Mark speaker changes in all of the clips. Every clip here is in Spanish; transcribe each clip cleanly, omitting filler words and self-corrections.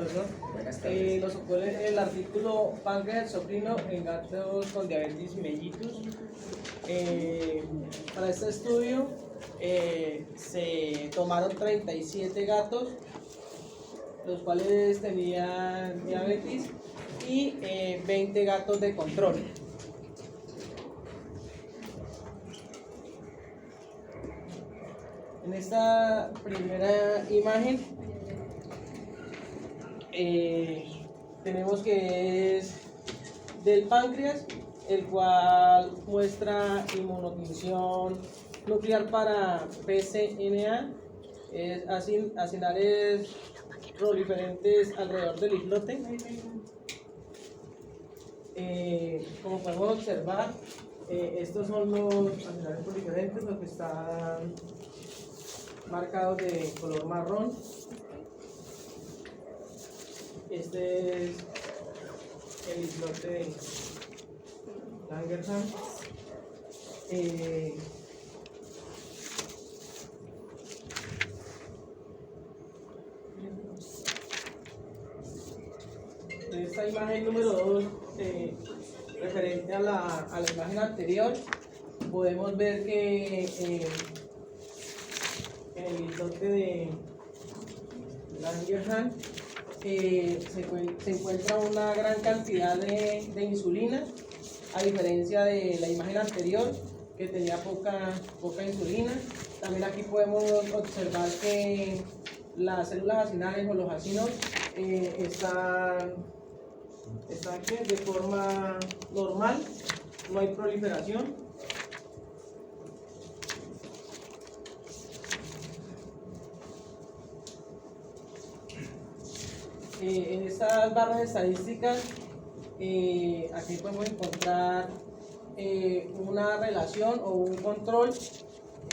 Speaker 1: profesor.
Speaker 2: Buenas tardes.
Speaker 1: Nos ocurre el artículo páncreas exocrino en gatos con diabetes mellitus. Para este estudio se tomaron 37 gatos, los cuales tenían diabetes, y 20 gatos de control. En esta primera imagen tenemos que es del páncreas, el cual muestra inmunotinción nuclear para PCNA, acinales proliferantes alrededor del islote. Como podemos observar, estos son los acinales proliferantes, los que están marcados de color marrón. Este es el islote de Langerhans. Esta imagen número 2, referente a la imagen anterior, podemos ver que en el islote de Langerhans se encuentra una gran cantidad de insulina, a diferencia de la imagen anterior que tenía poca insulina. También aquí podemos observar que las células acinales o los acinos están aquí de forma normal, no hay proliferación. En estas barras estadísticas, aquí podemos encontrar una relación o un control.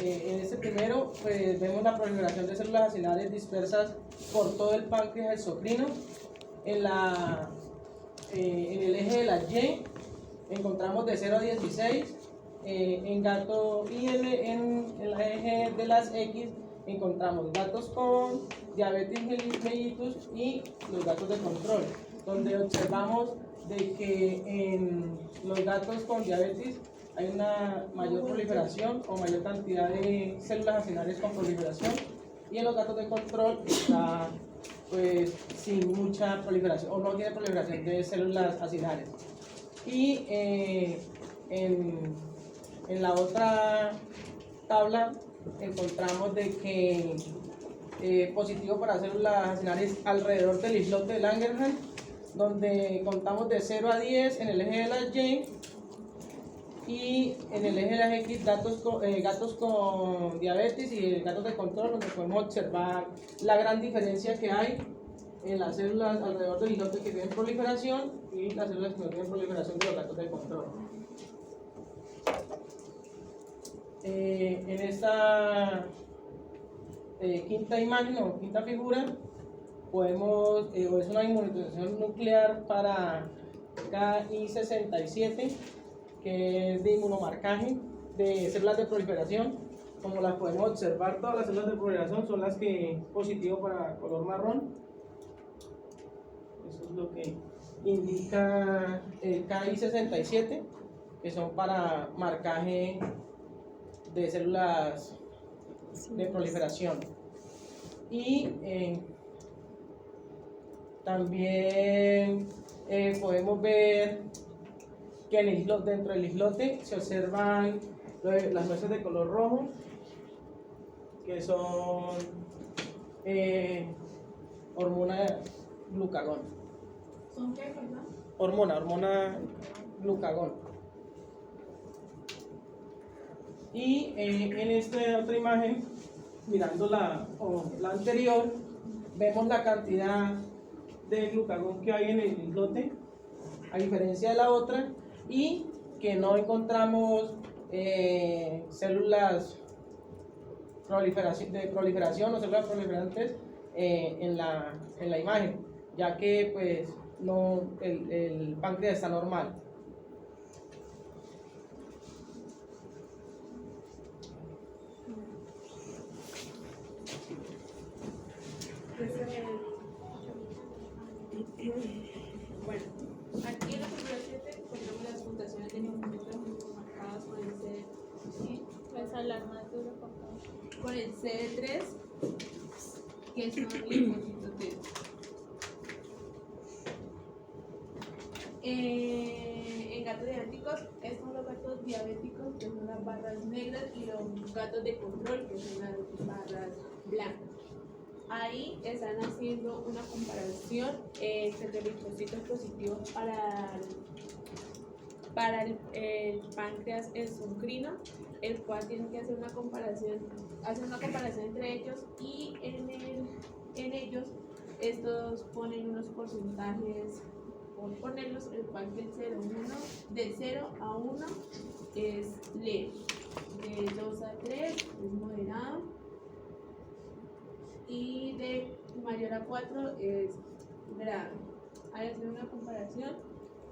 Speaker 1: En este primero, pues, vemos la proliferación de células acinales dispersas por todo el páncreas exocrino. En el eje de la Y encontramos de 0 a 16, en gato, y en el eje de las X encontramos gatos con diabetes mellitus y los gatos de control, donde observamos de que en los gatos con diabetes hay una mayor proliferación o mayor cantidad de células acinales con proliferación, y en los gatos de control está pues sin mucha proliferación o no tiene proliferación de células acinales. Y en la otra tabla encontramos de que positivo para células acinales alrededor del islote de Langerhans, donde contamos de 0 a 10 en el eje de la Y, y en el eje de las X gatos con diabetes y gatos de control, donde podemos observar la gran diferencia que hay en las células alrededor del islote que tienen proliferación y las células que no tienen proliferación de los gatos de control. En esta quinta imagen o quinta figura podemos, es una inmunización nuclear para KI67, que es de inmunomarcaje de células de proliferación. Como las podemos observar, todas las células de proliferación son las que positivo para color marrón. Eso es lo que indica el KI67, que son para marcaje de células de proliferación. Y también podemos ver que dentro del islote se observan las nueces de color rojo, que son hormona glucagón.
Speaker 3: ¿Son qué, perdón?
Speaker 1: Hormona glucagón. Y en esta otra imagen, mirando la anterior, vemos la cantidad de glucagón que hay en el islote, a diferencia de la otra, y que no encontramos células de proliferación o células proliferantes en la imagen, ya que pues no, el páncreas está normal.
Speaker 3: Bueno, aquí en la figura 7 encontramos las puntuaciones de linfocitos marcadas con el C, ¿sí?
Speaker 2: Puedes hablar más duro, por favor.
Speaker 3: Con el CD3, que son linfocitos T. En gatos diabéticos, estos son los gatos diabéticos, que son las barras negras, y los gatos de control, que son las barras blancas. Ahí están haciendo una comparación entre linfocitos positivos para el páncreas endocrino, el cual tiene que hacer una comparación entre ellos, y en ellos estos ponen unos porcentajes, por ponerlos, el cual del 0 a 1 es leve, de 2 a 3 es moderado, y de mayor a 4 es grave. Al hacer una comparación,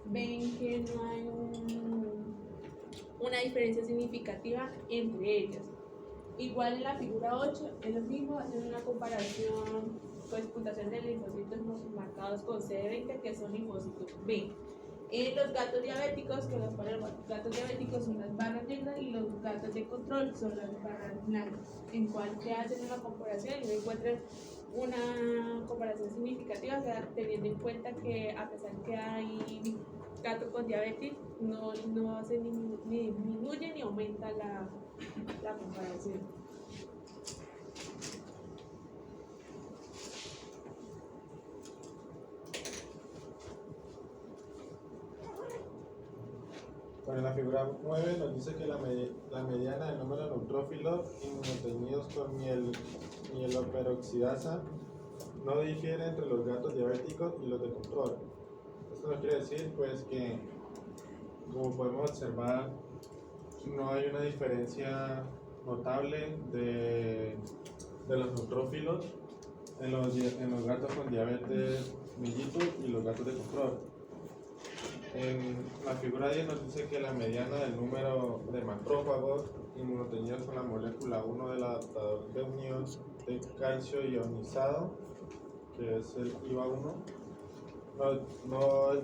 Speaker 3: ven que no hay una diferencia significativa entre ellas. Igual en la figura 8 es lo mismo, hacer una comparación, pues puntuación de linfocitos marcados con CD20, que son linfocitos B. En los gatos diabéticos, que los gatos diabéticos son las barras negras, y los gatos de control son las barras blancas, en cual se hacen una comparación y no encuentran una comparación significativa, o sea, teniendo en cuenta que a pesar que hay gatos con diabetes, no hace ni disminuye ni aumenta la comparación.
Speaker 4: Bueno, en la figura 9 nos dice que la mediana del número de neutrófilos inmunoteñidos con mieloperoxidasa no difiere entre los gatos diabéticos y los de control. Esto nos quiere decir pues que, como podemos observar, no hay una diferencia notable de los neutrófilos en los gatos con diabetes mellitus y los gatos de control. En la figura 10 nos dice que la mediana del número de macrófagos inmunoteñidos con la molécula 1 del adaptador de unión de calcio ionizado, que es el IVA1, no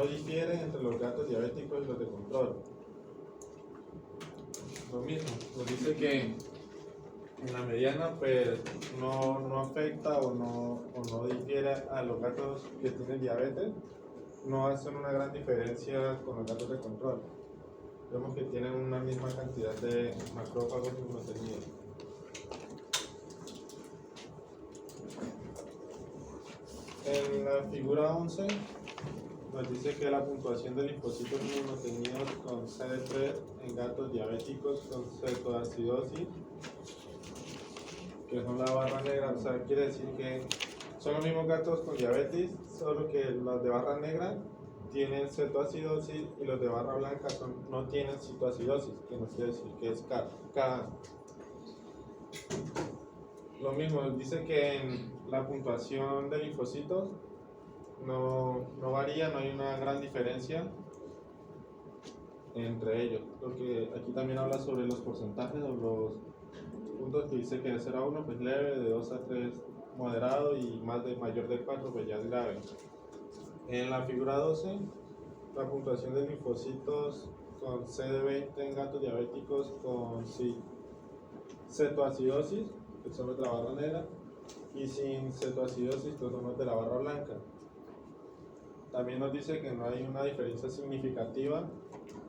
Speaker 4: difiere entre los gatos diabéticos y los de control. Lo mismo, nos dice que en la mediana pues no afecta o no difiere a los gatos que tienen diabetes. No hacen una gran diferencia con los gatos de control. Vemos que tienen una misma cantidad de macrófagos inmunoteñidos. En la figura 11 nos dice que la puntuación de linfocitos inmunoteñidos con CD3 en gatos diabéticos con cetoacidosis, que son la barra negra, o sea, quiere decir que son los mismos gatos con diabetes, solo que los de barra negra tienen cetoacidosis y los de barra blanca no tienen cetoacidosis, que nos quiere decir que es K. Lo mismo, dice que en la puntuación de linfocitos no varía, no hay una gran diferencia entre ellos, porque aquí también habla sobre los porcentajes o los puntos, que dice que de 0 a 1 pues leve, de 2 a 3 moderado, y mayor de 4 pues ya es grave. En la figura 12, la puntuación de linfocitos con CD20 en gatos diabéticos con cetoacidosis, que son los de la barra negra, y sin cetoacidosis, que son los de la barra blanca. También nos dice que no hay una diferencia significativa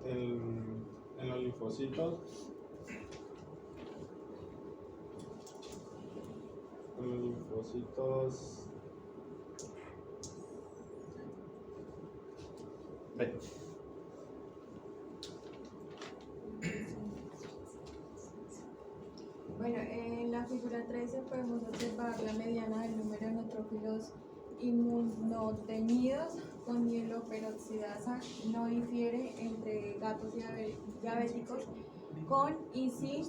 Speaker 4: en los linfocitos B.
Speaker 5: Bueno, en la figura 13 podemos observar la mediana del número de neutrófilos inmunoteñidos con mieloperoxidasa no difiere entre gatos diabéticos con y sin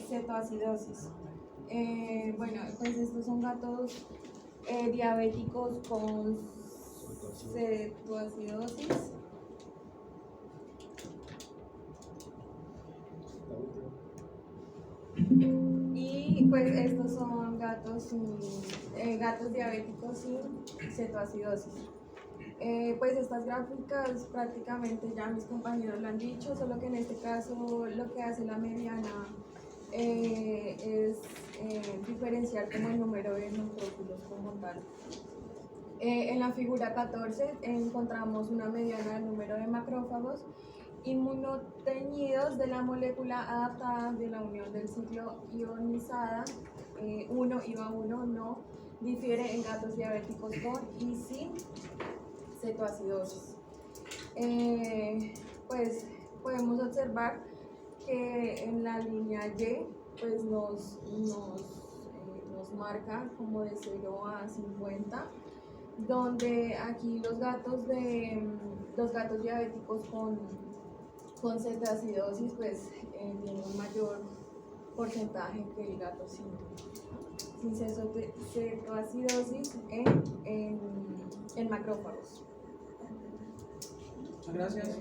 Speaker 5: cetoacidosis. Bueno, pues estos son gatos diabéticos con cetoacidosis. Y pues estos son gatos diabéticos sin cetoacidosis. Pues estas gráficas prácticamente ya mis compañeros lo han dicho, solo que en este caso lo que hace la mediana es diferenciar como el número de neutrófilos como tal. En la figura 14 encontramos una mediana del número de macrófagos inmunoteñidos de la molécula adaptada de la unión del ciclo ionizada 1 IVA 1 no difiere en gatos diabéticos con y sin cetoacidosis. Pues podemos observar que en la línea Y pues nos marca como de 0 a 50, donde aquí los gatos diabéticos con cetoacidosis pues tienen un mayor porcentaje que el gato sin cetoacidosis en macrófagos.
Speaker 1: Muchas gracias.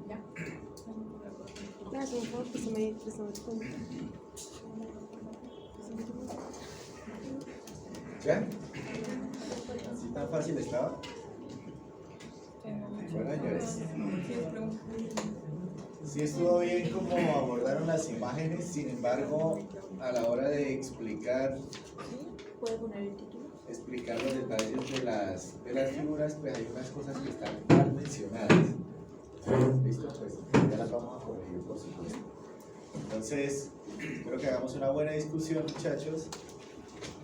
Speaker 5: ¿Ya?
Speaker 6: Gracias, por se me cuenta.
Speaker 7: ¿Ya? ¿Así tan fácil estaba? Bueno, señores. Sí estuvo bien como abordaron las imágenes, sin embargo, a la hora de explicar los detalles de las figuras, pues hay unas cosas que están mal mencionadas. ¿Listo? Pues ya las vamos a corregir, por supuesto. Entonces, espero que hagamos una buena discusión, muchachos.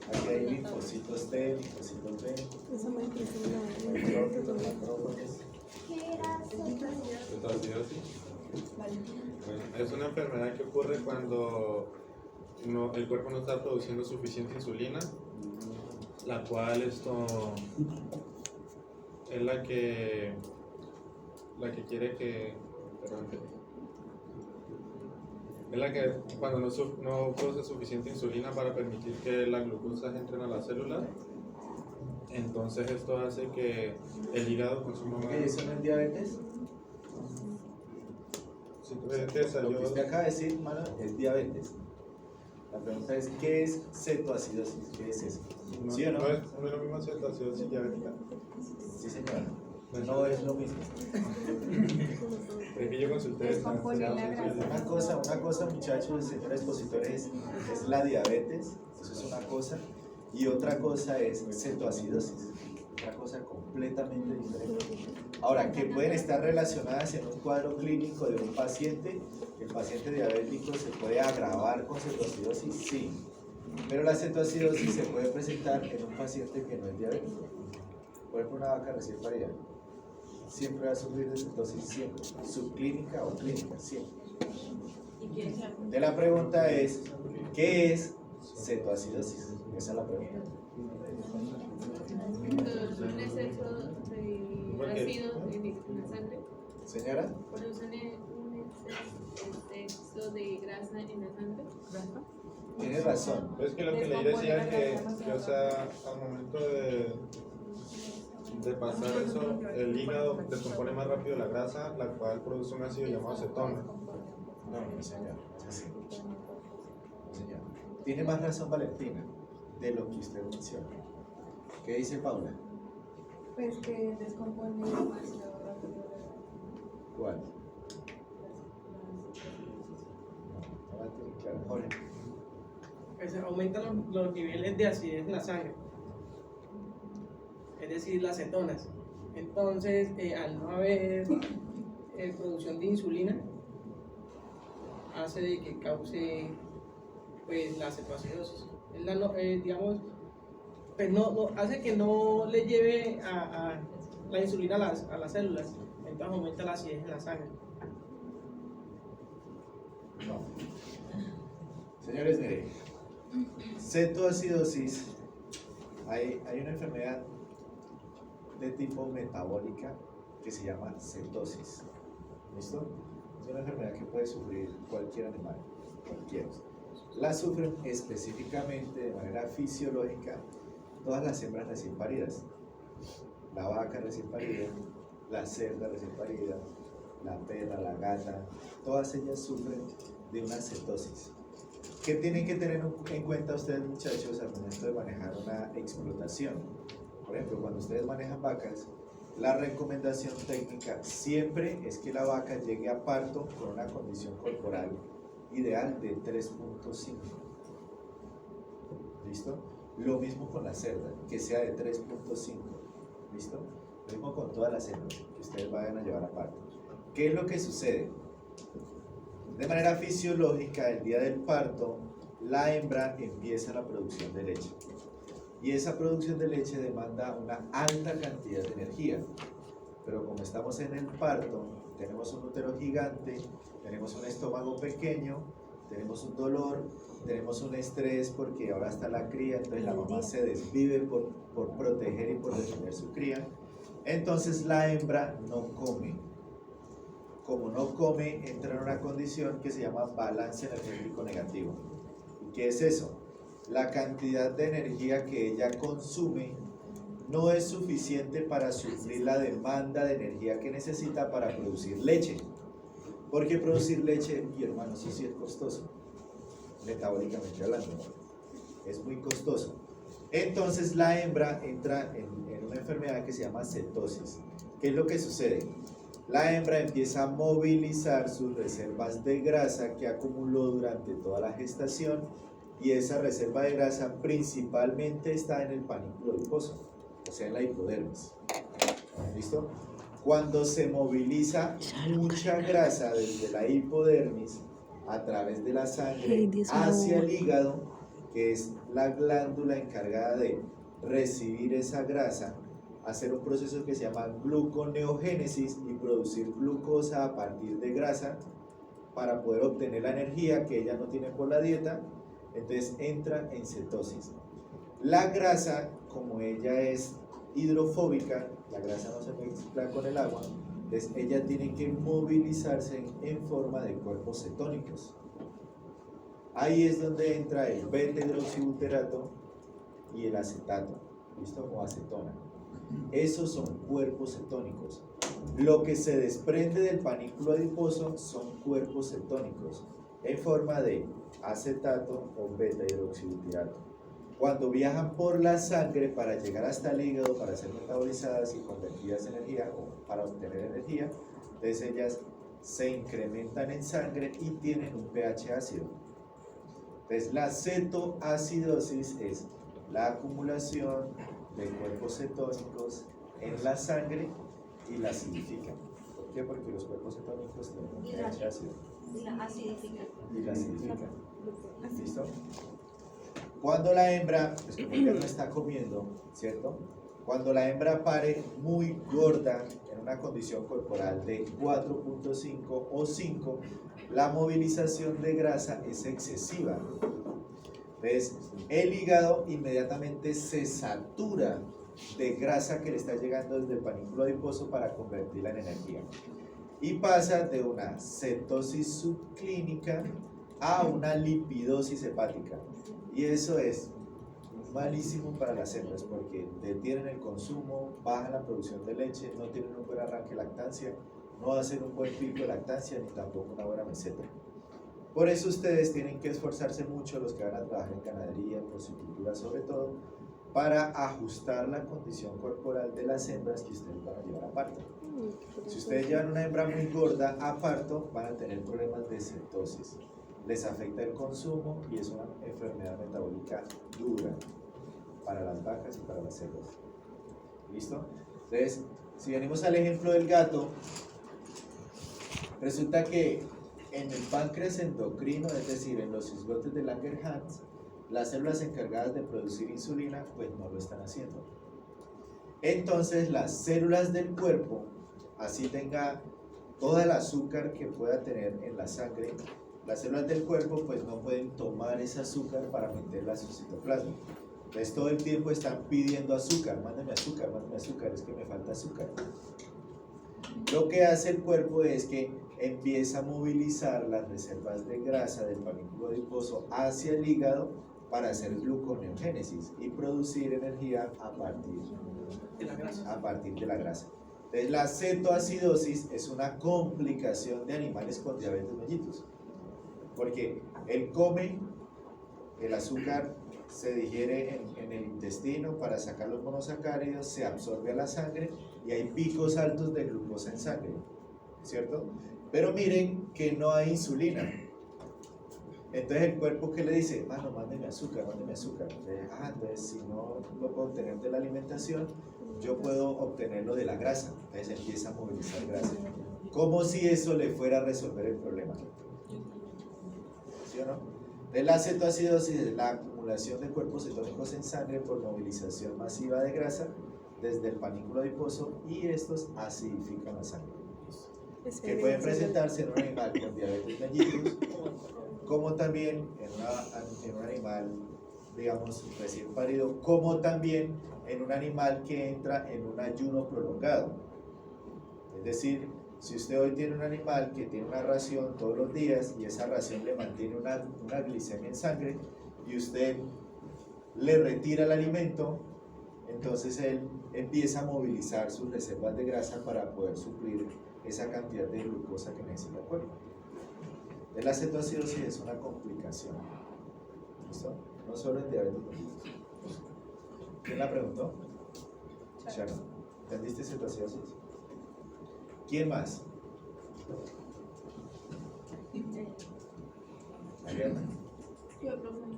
Speaker 7: Aquí hay linfocitos T, linfocitos B, neutrófilos, macrófagos.
Speaker 4: Cetoacidosis. Bueno, es una enfermedad que ocurre cuando el cuerpo no está produciendo suficiente insulina, la cual esto es la que quiere que, perdón, es la que cuando no produce suficiente insulina para permitir que la glucosa entre a las células, entonces esto hace que el hígado consuma más.
Speaker 7: ¿Eso no es diabetes?
Speaker 4: Si tú ves,
Speaker 7: Lo que usted acaba de decir, mano, es diabetes. La pregunta es, ¿qué es cetoacidosis? ¿Qué es eso?
Speaker 4: no,
Speaker 7: ¿Sí o no?
Speaker 4: no es lo mismo cetoacidosis diabética.
Speaker 7: Sí, señora. No es lo mismo.
Speaker 4: Es que yo consulté
Speaker 5: Descomponer la grasa.
Speaker 7: Una cosa, muchachos, señores expositores, es la diabetes, eso es una cosa, y otra cosa es cetoacidosis, otra cosa completamente diferente. Ahora, que pueden estar relacionadas en un cuadro clínico de un paciente, el paciente diabético se puede agravar con cetoacidosis, sí, pero la cetoacidosis se puede presentar en un paciente que no es diabético. Por ejemplo, una vaca recién parida siempre va a sufrir de cetosis, siempre, subclínica o clínica, siempre. De la pregunta es, ¿qué es cetoacidosis? Esa es la pregunta.
Speaker 3: Un exceso de ácido en la sangre.
Speaker 7: Señora,
Speaker 3: Producen un exceso de grasa en la sangre.
Speaker 7: tiene razón.
Speaker 4: Es que lo que le decía es que, o sea, al momento de pasar eso, el hígado descompone más rápido la grasa, la cual produce un ácido llamado cetona.
Speaker 7: No, señor, es así. No, señor. Tiene más razón Valentina de lo que usted menciona. ¿Qué dice Paula?
Speaker 5: Pues que descompone demasiado rápido.
Speaker 7: ¿Cuál? No la tiene clara. Jorge.
Speaker 1: Pues aumentan los niveles de acidez en la sangre, es decir, las cetonas. Entonces, al no haber producción de insulina, hace de que cause pues la cetoacidosis. Es digamos, pues hace que no le lleve a la insulina a las células, entonces aumenta la acidez en la sangre.
Speaker 7: No. Señores, miren, cetoacidosis, hay una enfermedad de tipo metabólica que se llama cetosis. ¿Listo? Es una enfermedad que puede sufrir cualquier animal, cualquiera. La sufren específicamente de manera fisiológica todas las hembras recién paridas. La vaca recién parida, la cerda recién parida, la perra, la gata, todas ellas sufren de una cetosis. ¿Qué tienen que tener en cuenta ustedes, muchachos, al momento de manejar una explotación? Por ejemplo, cuando ustedes manejan vacas, la recomendación técnica siempre es que la vaca llegue a parto con una condición corporal ideal de 3.5. ¿Listo? Lo mismo con la cerda, que sea de 3.5. ¿Listo? Lo mismo con todas las hembras que ustedes vayan a llevar a parto. ¿Qué es lo que sucede? De manera fisiológica, el día del parto, la hembra empieza la producción de leche. Y esa producción de leche demanda una alta cantidad de energía. Pero como estamos en el parto, tenemos un útero gigante, tenemos un estómago pequeño, tenemos un dolor, tenemos un estrés porque ahora está la cría, entonces la mamá se desvive por proteger y por defender su cría. Entonces la hembra no come. Como no come, entra en una condición que se llama balance energético negativo. ¿Y qué es eso? La cantidad de energía que ella consume no es suficiente para suplir la demanda de energía que necesita para producir leche. Porque producir leche, mi hermano, eso sí es costoso, metabólicamente hablando, es muy costoso. Entonces la hembra entra en una enfermedad que se llama cetosis. ¿Qué es lo que sucede? La hembra empieza a movilizar sus reservas de grasa que acumuló durante toda la gestación, y esa reserva de grasa principalmente está en el panículo adiposo, o sea en la hipodermis. ¿Listo? Cuando se moviliza mucha grasa desde la hipodermis a través de la sangre hacia el hígado, que es la glándula encargada de recibir esa grasa, hacer un proceso que se llama gluconeogénesis y producir glucosa a partir de grasa para poder obtener la energía que ella no tiene por la dieta, entonces entra en cetosis. La grasa, como ella es hidrofóbica, la grasa no se mezcla con el agua, entonces ella tiene que movilizarse en forma de cuerpos cetónicos. Ahí es donde entra el beta-hidroxibuterato y el acetato, ¿listo? O acetona. Esos son cuerpos cetónicos. Lo que se desprende del panículo adiposo son cuerpos cetónicos en forma de acetato o beta-hidroxibutirato. Cuando viajan por la sangre para llegar hasta el hígado para ser metabolizadas y convertidas en energía o para obtener energía, entonces ellas se incrementan en sangre y tienen un pH ácido. Entonces la cetoacidosis es la acumulación de cuerpos cetónicos en la sangre y la acidifican. ¿Por qué? Porque los cuerpos cetónicos tienen un pH ácido.
Speaker 8: Y la acidifican.
Speaker 7: Y la acidifican. ¿Listo? Cuando la hembra, pues como ella no está comiendo, ¿cierto? Cuando la hembra pare muy gorda, en una condición corporal de 4.5 o 5, la movilización de grasa es excesiva. Entonces, el hígado inmediatamente se satura de grasa que le está llegando desde el panículo adiposo para convertirla en energía. Y pasa de una cetosis subclínica a una lipidosis hepática. Y eso es malísimo para las hembras porque detienen el consumo, bajan la producción de leche, no tienen un buen arranque de lactancia, no hacen un buen pico de lactancia ni tampoco una buena meseta. Por eso ustedes tienen que esforzarse mucho, los que van a trabajar en ganadería, en porcicultura sobre todo, para ajustar la condición corporal de las hembras que ustedes van a llevar a parto. Si ustedes llevan una hembra muy gorda a parto, van a tener problemas de cetosis. Les afecta el consumo y es una enfermedad metabólica dura para las vacas y para las cerdas. ¿Listo? Entonces, si venimos al ejemplo del gato, resulta que en el páncreas endocrino, es decir, en los islotes de Langerhans, las células encargadas de producir insulina, pues no lo están haciendo. Entonces, las células del cuerpo, así tenga todo el azúcar que pueda tener en la sangre, las células del cuerpo pues no pueden tomar ese azúcar para meterla a su citoplasma. Entonces todo el tiempo están pidiendo azúcar, mándame azúcar, es que me falta azúcar. Lo que hace el cuerpo es que empieza a movilizar las reservas de grasa del panículo adiposo hacia el hígado para hacer gluconeogénesis y producir energía a partir de la grasa. Entonces la cetoacidosis es una complicación de animales con diabetes mellitus. porque él come, el azúcar se digiere en el intestino para sacar los monosacáridos, se absorbe a la sangre y hay picos altos de glucosa en sangre, ¿cierto? Pero miren que no hay insulina. Entonces el cuerpo, ¿qué le dice? No, mándeme azúcar, mándeme azúcar. Entonces si no lo puedo obtener de la alimentación, yo puedo obtenerlo de la grasa. Entonces empieza a movilizar grasa. Como si eso le fuera a resolver el problema. ¿Sí o no? De la cetoacidosis es la acumulación de cuerpos cetónicos en sangre por movilización masiva de grasa desde el panículo adiposo y estos acidifican la sangre. Que pueden presentarse en un animal con diabetes mellitus, como también en un animal, digamos, recién parido, como también en un animal que entra en un ayuno prolongado. Es decir, si usted hoy tiene un animal que tiene una ración todos los días y esa ración le mantiene una glicemia en sangre y usted le retira el alimento, entonces él empieza a movilizar sus reservas de grasa para poder suplir esa cantidad de glucosa que necesita el cuerpo. La cetoacidosis es una complicación. ¿Listo? No solo en diabetes mellitus. ¿Quién la preguntó? Sharon. ¿Entendiste cetoacidosis? ¿Quién más? Mariana.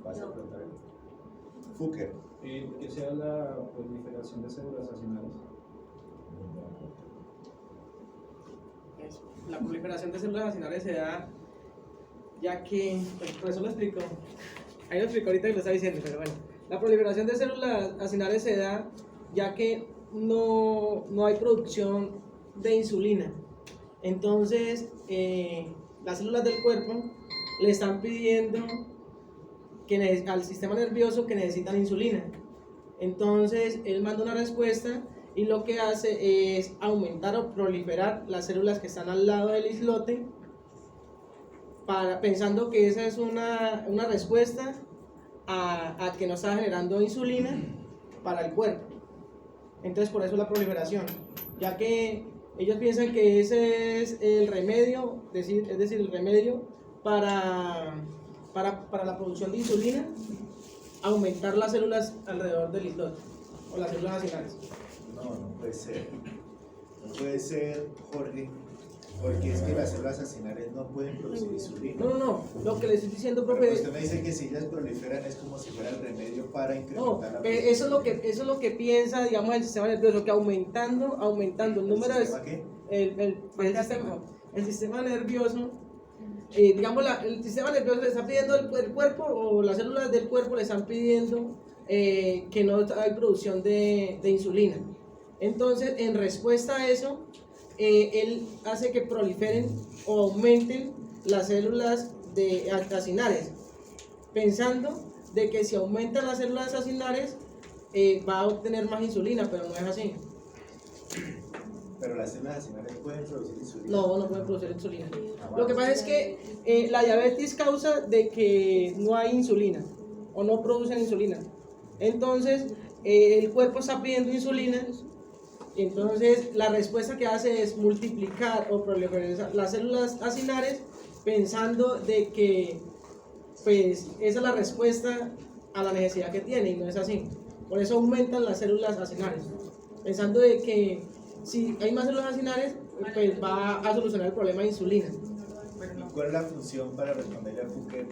Speaker 7: ¿Vas a preguntar? Fuker.
Speaker 8: ¿Qué sea la proliferación de células acinales?
Speaker 1: La proliferación de células acinales se da ya que, pues, por eso lo explico, ahí lo explico ahorita y lo está diciendo, pero bueno, la proliferación de células acinales se da ya que no hay producción de insulina. Entonces, las células del cuerpo le están pidiendo al sistema nervioso que necesitan insulina. Entonces, él manda una respuesta y lo que hace es aumentar o proliferar las células que están al lado del islote, pensando que esa es una respuesta a que no está generando insulina para el cuerpo. Entonces, por eso la proliferación, ya que ellos piensan que ese es el remedio, es decir, el remedio para la producción de insulina, aumentar las células alrededor del islote o las células acinales.
Speaker 7: No puede ser. No puede ser, Jorge, porque es que las células acinales no pueden producir insulina.
Speaker 1: No, lo que le estoy diciendo,
Speaker 7: Pero
Speaker 1: profe.
Speaker 7: usted me dice que si ellas proliferan es como si fuera el remedio para
Speaker 1: No,
Speaker 7: incrementar la
Speaker 1: eso es lo que piensa, digamos, el sistema nervioso, que aumentando el número de...
Speaker 7: ¿Sistema qué?
Speaker 1: El sistema nervioso, digamos, el sistema nervioso le está pidiendo el cuerpo, o las células del cuerpo le están pidiendo que no hay producción de insulina. Entonces, en respuesta a eso, él hace que proliferen o aumenten las células acinales, pensando de que si aumentan las células acinales va a obtener más insulina, pero no es así.
Speaker 7: Pero las células acinales pueden producir insulina.
Speaker 1: No pueden producir insulina. Lo que pasa es que la diabetes causa de que no hay insulina o no producen insulina. Entonces, el cuerpo está pidiendo insulina. Entonces, la respuesta que hace es multiplicar o proliferar las células acinales, pensando de que pues esa es la respuesta a la necesidad que tiene, y no es así. Por eso aumentan las células acinales, pensando de que si hay más células acinales, pues va a solucionar el problema de insulina.
Speaker 7: ¿Y cuál es la función, para responderle a Fuker,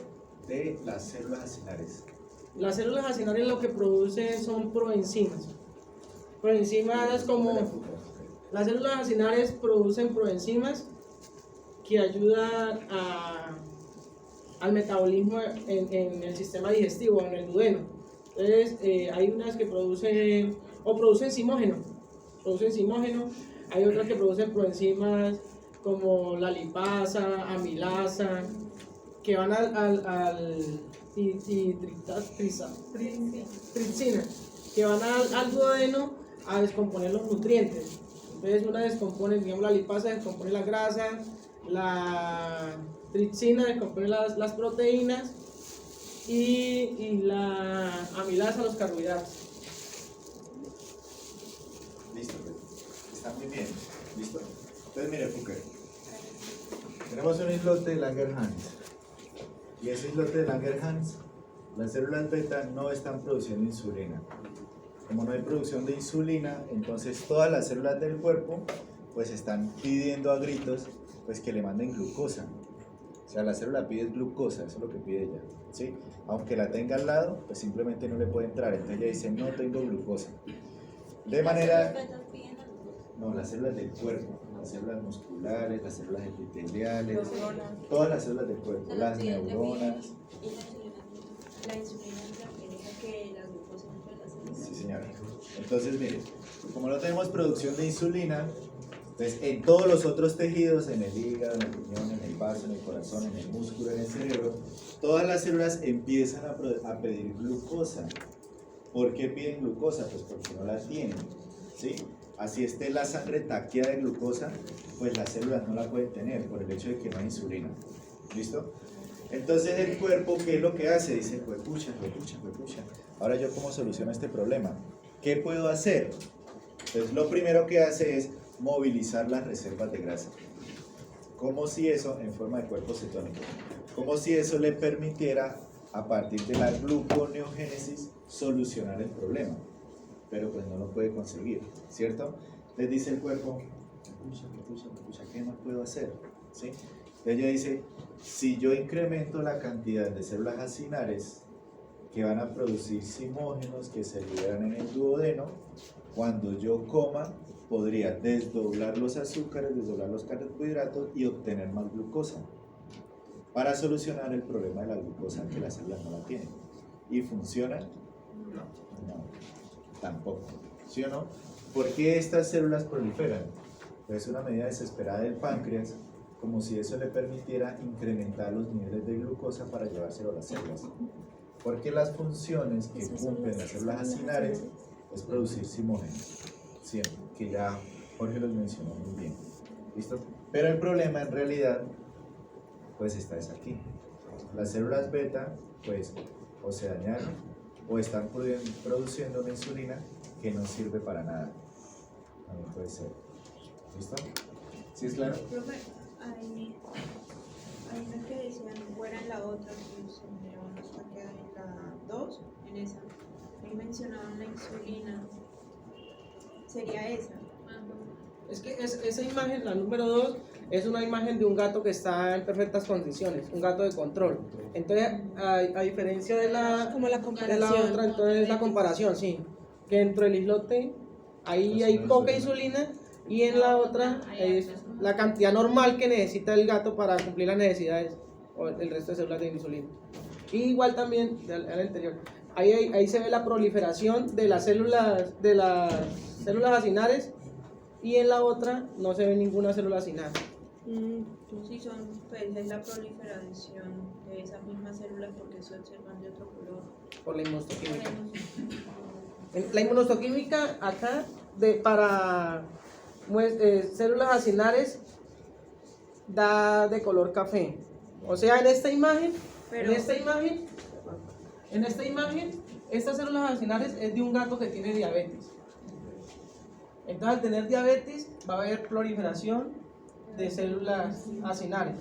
Speaker 7: de las células acinales?
Speaker 1: Las células acinales lo que producen son proenzimas. Proenzimas como... Las células acinales producen proenzimas que ayudan al metabolismo en el sistema digestivo, en el duodeno. Entonces, hay unas que producen simógeno, hay otras que producen proenzimas como la lipasa, amilasa, que van tripsina, que van al duodeno a descomponer los nutrientes. Entonces una descompone, digamos, la lipasa descompone la grasa, la tripsina descompone las proteínas y la amilasa los carbohidratos.
Speaker 7: Listo, está muy bien. ¿Listo? Entonces mire, Fuker, tenemos un islote de Langerhans. y ese islote de Langerhans, las células beta no están produciendo insulina. Como no hay producción de insulina, entonces todas las células del cuerpo pues están pidiendo a gritos pues que le manden glucosa. O sea, la célula pide glucosa, eso es lo que pide ella, ¿sí? Aunque la tenga al lado, pues simplemente no le puede entrar. Entonces ella dice, no tengo glucosa. De manera... No, las células del cuerpo, las células musculares, las células epiteliales, todas las células del cuerpo, las neuronas.
Speaker 9: La insulina es la que deja que la glucosa entre las células.
Speaker 7: Sí, señora. Entonces, mire, como no tenemos producción de insulina, pues en todos los otros tejidos, en el hígado, en el riñón, en el vaso, en el corazón, en el músculo, en el cerebro, todas las células empiezan a pedir glucosa. ¿Por qué piden glucosa? Pues porque no la tienen, ¿sí? Así esté la sangre taqueada de glucosa, pues las células no la pueden tener por el hecho de que no hay insulina. ¿Listo? Entonces el cuerpo, ¿qué es lo que hace? Dice, pucha. Ahora yo, ¿cómo soluciono este problema? ¿Qué puedo hacer? Pues lo primero que hace es movilizar las reservas de grasa. Como si eso, en forma de cuerpo cetónico, como si eso le permitiera, a partir de la gluconeogénesis, solucionar el problema. Pero pues no lo puede conseguir, ¿cierto? Les dice el cuerpo, pucha, ¿qué más puedo hacer? ¿Sí? Entonces ella dice, si yo incremento la cantidad de células acinares que van a producir simógenos que se liberan en el duodeno, cuando yo coma, podría desdoblar los azúcares, desdoblar los carbohidratos y obtener más glucosa para solucionar el problema de la glucosa que las células no la tienen. ¿Y funciona? No. Tampoco, ¿sí o no? ¿Por qué estas células proliferan? Pues es una medida desesperada del páncreas, como si eso le permitiera incrementar los niveles de glucosa para llevárselo a las células. Porque las funciones que cumplen las células acinares es producir simógenos, siempre, que ya Jorge los mencionó muy bien. ¿Listo? Pero el problema en realidad, pues está es aquí. Las células beta, pues, o se dañaron, o están produciendo una insulina que no sirve para nada. También puede ser. ¿Listo? ¿Sí es claro?
Speaker 9: Profe, hay una que decían fuera en la otra, que se me nos va a quedar en la 2, en esa. Ahí mencionaban la insulina. ¿Sería esa?
Speaker 1: Es que esa imagen, la número 2, es una imagen de un gato que está en perfectas condiciones, un gato de control. Entonces, a diferencia de la,
Speaker 6: Como la
Speaker 1: de
Speaker 6: comparación.
Speaker 1: la otra, entonces la comparación, sí. Que dentro del islote ahí hay poca insulina y en la otra es la cantidad normal que necesita el gato para cumplir las necesidades o el resto de células de insulina. Y igual también al anterior. Ahí se ve la proliferación de las células acinares y en la otra no se ve ninguna célula acinar.
Speaker 9: Sí, pues es la proliferación de esas mismas células porque se observan de otro color.
Speaker 1: Por la inmunohistoquímica. La inmunohistoquímica acá para células acinares da de color café. O sea, en esta imagen, estas células acinares es de un gato que tiene diabetes. Entonces, al tener diabetes va a haber proliferación de células acinares.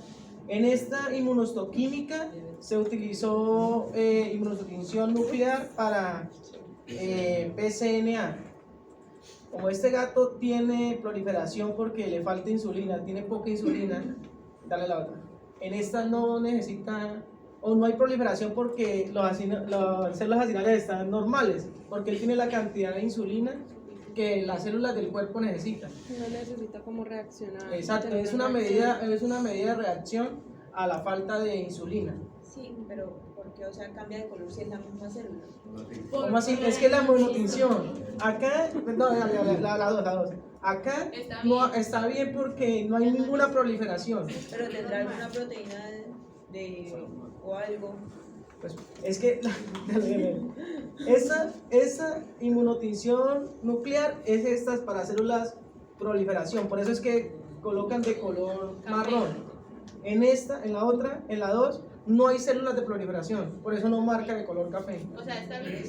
Speaker 1: En esta inmunohistoquímica se utilizó inmunohistoquinación nuclear para PCNA. Como este gato tiene proliferación porque le falta insulina, tiene poca insulina, dale la otra. En esta no necesita, o no hay proliferación porque las células acinares están normales, porque él tiene la cantidad de insulina que las células del cuerpo necesitan.
Speaker 6: No necesita como reaccionar.
Speaker 1: Exacto, es una medida de reacción a la falta de insulina.
Speaker 9: Sí, pero porque, o sea, cambia de color si es la misma célula.
Speaker 1: ¿Cómo así? Es que la monotinción. Acá, no, la dos. Acá no, está bien porque no hay ninguna proliferación.
Speaker 9: Pero tendrá alguna proteína o algo.
Speaker 1: Pues es que esa inmunotinción nuclear es estas para células proliferación. Por eso es que colocan de color marrón. En la otra, en la 2, no hay células de proliferación, por eso no marca de color café.
Speaker 3: O sea, está bien.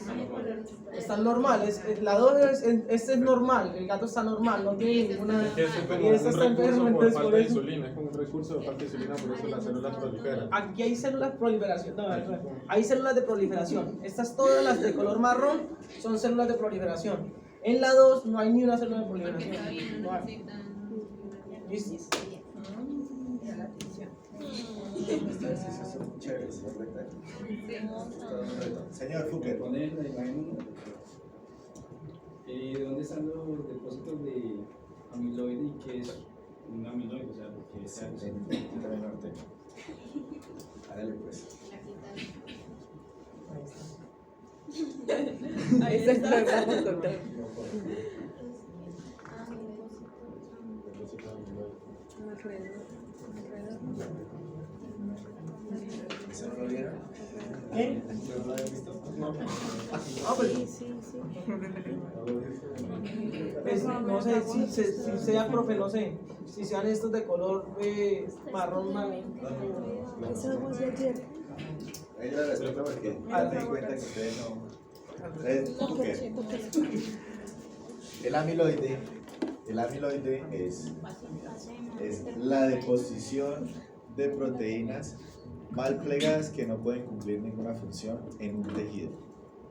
Speaker 1: están normales. La 2 este es normal, el gato está normal, no tiene ninguna.
Speaker 4: Es que es como
Speaker 1: Y esta está
Speaker 4: un recurso
Speaker 1: enferma,
Speaker 4: por
Speaker 1: entonces
Speaker 4: falta
Speaker 1: por
Speaker 4: de
Speaker 1: eso.
Speaker 4: insulina, es como un recurso de falta de insulina, por eso las células proliferan.
Speaker 1: Aquí hay células de proliferación. No, hay células de proliferación. Estas todas las de color marrón son células de proliferación. En la 2 no hay ni una célula de proliferación. No hay. ¿Listo?
Speaker 7: Chévere, ¿sí? Señor Fouquet.
Speaker 8: Poner la imagen. ¿Dónde están los depósitos de amiloide y qué es un amiloide? O sea, ¿qué es algo?
Speaker 7: Yo también lo tengo. Hágale pues.
Speaker 6: Ahí está el programa total.
Speaker 7: ¿Eso no lo vieron?
Speaker 1: ¿Qué?
Speaker 7: ¿No lo habían visto?
Speaker 1: Ah, pues,
Speaker 6: Sí, sí, sí.
Speaker 1: pues, no sé si sea, profe, no sé. Si sean estos de color marrón,
Speaker 6: Eso vamos a ayer.
Speaker 7: Ahí la respeto porque me di cuenta que ustedes no. Fouquet. El amiloide es la deposición de proteínas mal plegadas que no pueden cumplir ninguna función en un tejido.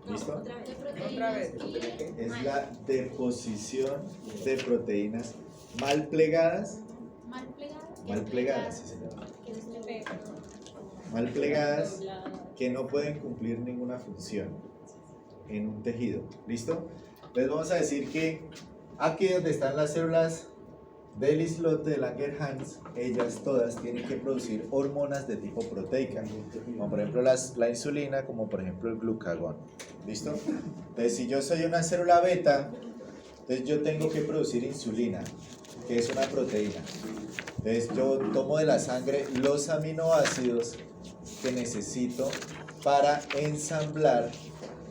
Speaker 7: ¿Listo?
Speaker 9: Otra vez.
Speaker 7: Es la deposición de proteínas mal plegadas. Mal plegadas, sí, señor. Mal plegadas que no pueden cumplir ninguna función en un tejido. ¿Listo? Les vamos a decir que aquí donde están las células del islote de Langerhans, ellas todas tienen que producir hormonas de tipo proteica, como por ejemplo la insulina, como por ejemplo el glucagón. ¿Listo? Entonces, si yo soy una célula beta, entonces yo tengo que producir insulina, que es una proteína. Entonces yo tomo de la sangre los aminoácidos que necesito para ensamblar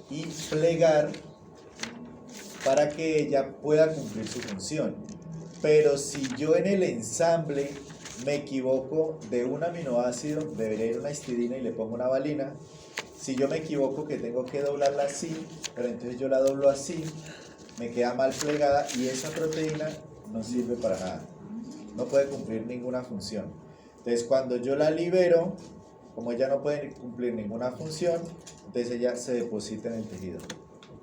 Speaker 7: y plegar para que ella pueda cumplir su función. Pero si yo en el ensamble me equivoco de un aminoácido, debería ir una histidina y le pongo una valina. Si yo me equivoco que tengo que doblarla así, pero entonces yo la doblo así, me queda mal plegada y esa proteína no sirve para nada. No puede cumplir ninguna función. Entonces cuando yo la libero, como ella no puede cumplir ninguna función, entonces ella se deposita en el tejido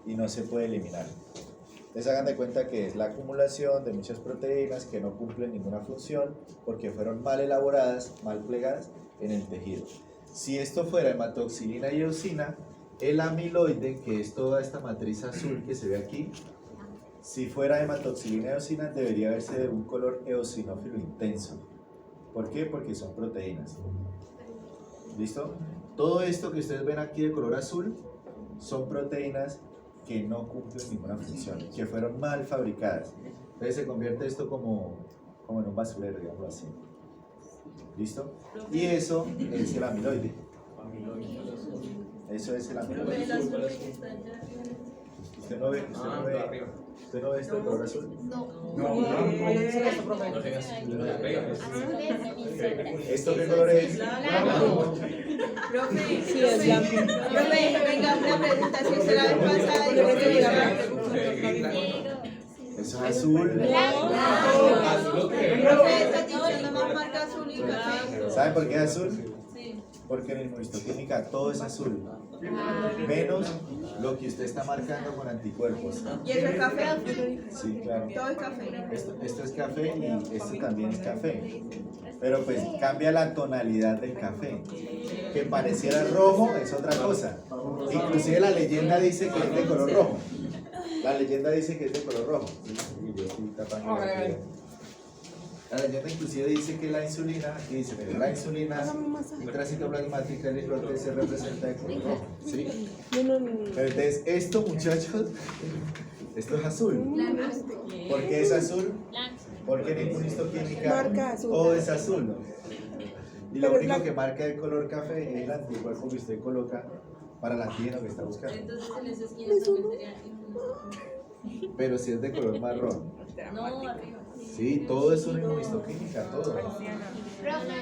Speaker 7: y no se puede eliminar. Entonces hagan de cuenta que es la acumulación de muchas proteínas que no cumplen ninguna función porque fueron mal elaboradas, mal plegadas en el tejido. Si esto fuera hematoxilina y eosina, el amiloide, que es toda esta matriz azul que se ve aquí, si fuera hematoxilina y eosina debería verse de un color eosinófilo intenso. ¿Por qué? Porque son proteínas. ¿Listo? Todo esto que ustedes ven aquí de color azul son proteínas que no cumplen ninguna función, que fueron mal fabricadas. Entonces se convierte esto como en un basurero, digamos así. ¿Listo? Y eso es el amiloide. Eso es el amiloide. ¿Usted no ve esto de color azul? ¿Esto qué color es?
Speaker 9: Profe,
Speaker 6: Sí, es blanco.
Speaker 9: profe, venga, una pregunta. Si usted la vez pasada dijo que era
Speaker 7: Eso es azul.
Speaker 9: profe, está diciendo más marca azul y café.
Speaker 7: ¿Saben por qué es azul?
Speaker 9: Sí.
Speaker 7: Porque en inmunohistoquímica todo es azul, menos lo que usted está marcando con anticuerpos.
Speaker 9: ¿Y eso es café?
Speaker 7: Sí, claro.
Speaker 9: Todo es café.
Speaker 7: Esto es café y esto también es café. Pero pues cambia la tonalidad del café. Que pareciera rojo es otra cosa. Inclusive la leyenda dice que es de color rojo. La leyenda dice que es de color rojo. La leyenda inclusive dice que la insulina, aquí dice, mire, la insulina intracitoplasmática del islote se representa de color rojo, ¿sí?
Speaker 6: No.
Speaker 7: Pero entonces esto, muchachos, esto es azul. ¿Por qué es azul? Porque en inmunohistoquímica
Speaker 6: Marca azul.
Speaker 7: todo es azul, ¿no? Y lo
Speaker 6: Pero
Speaker 7: único
Speaker 6: la-
Speaker 7: que marca de color café es el anticuerpo que usted coloca para el antígeno que está buscando.
Speaker 3: Entonces en esa esquina también sería
Speaker 7: pero si es de color marrón.
Speaker 2: No, arriba.
Speaker 7: Sí, todo es una inmunohistoquímica, todo.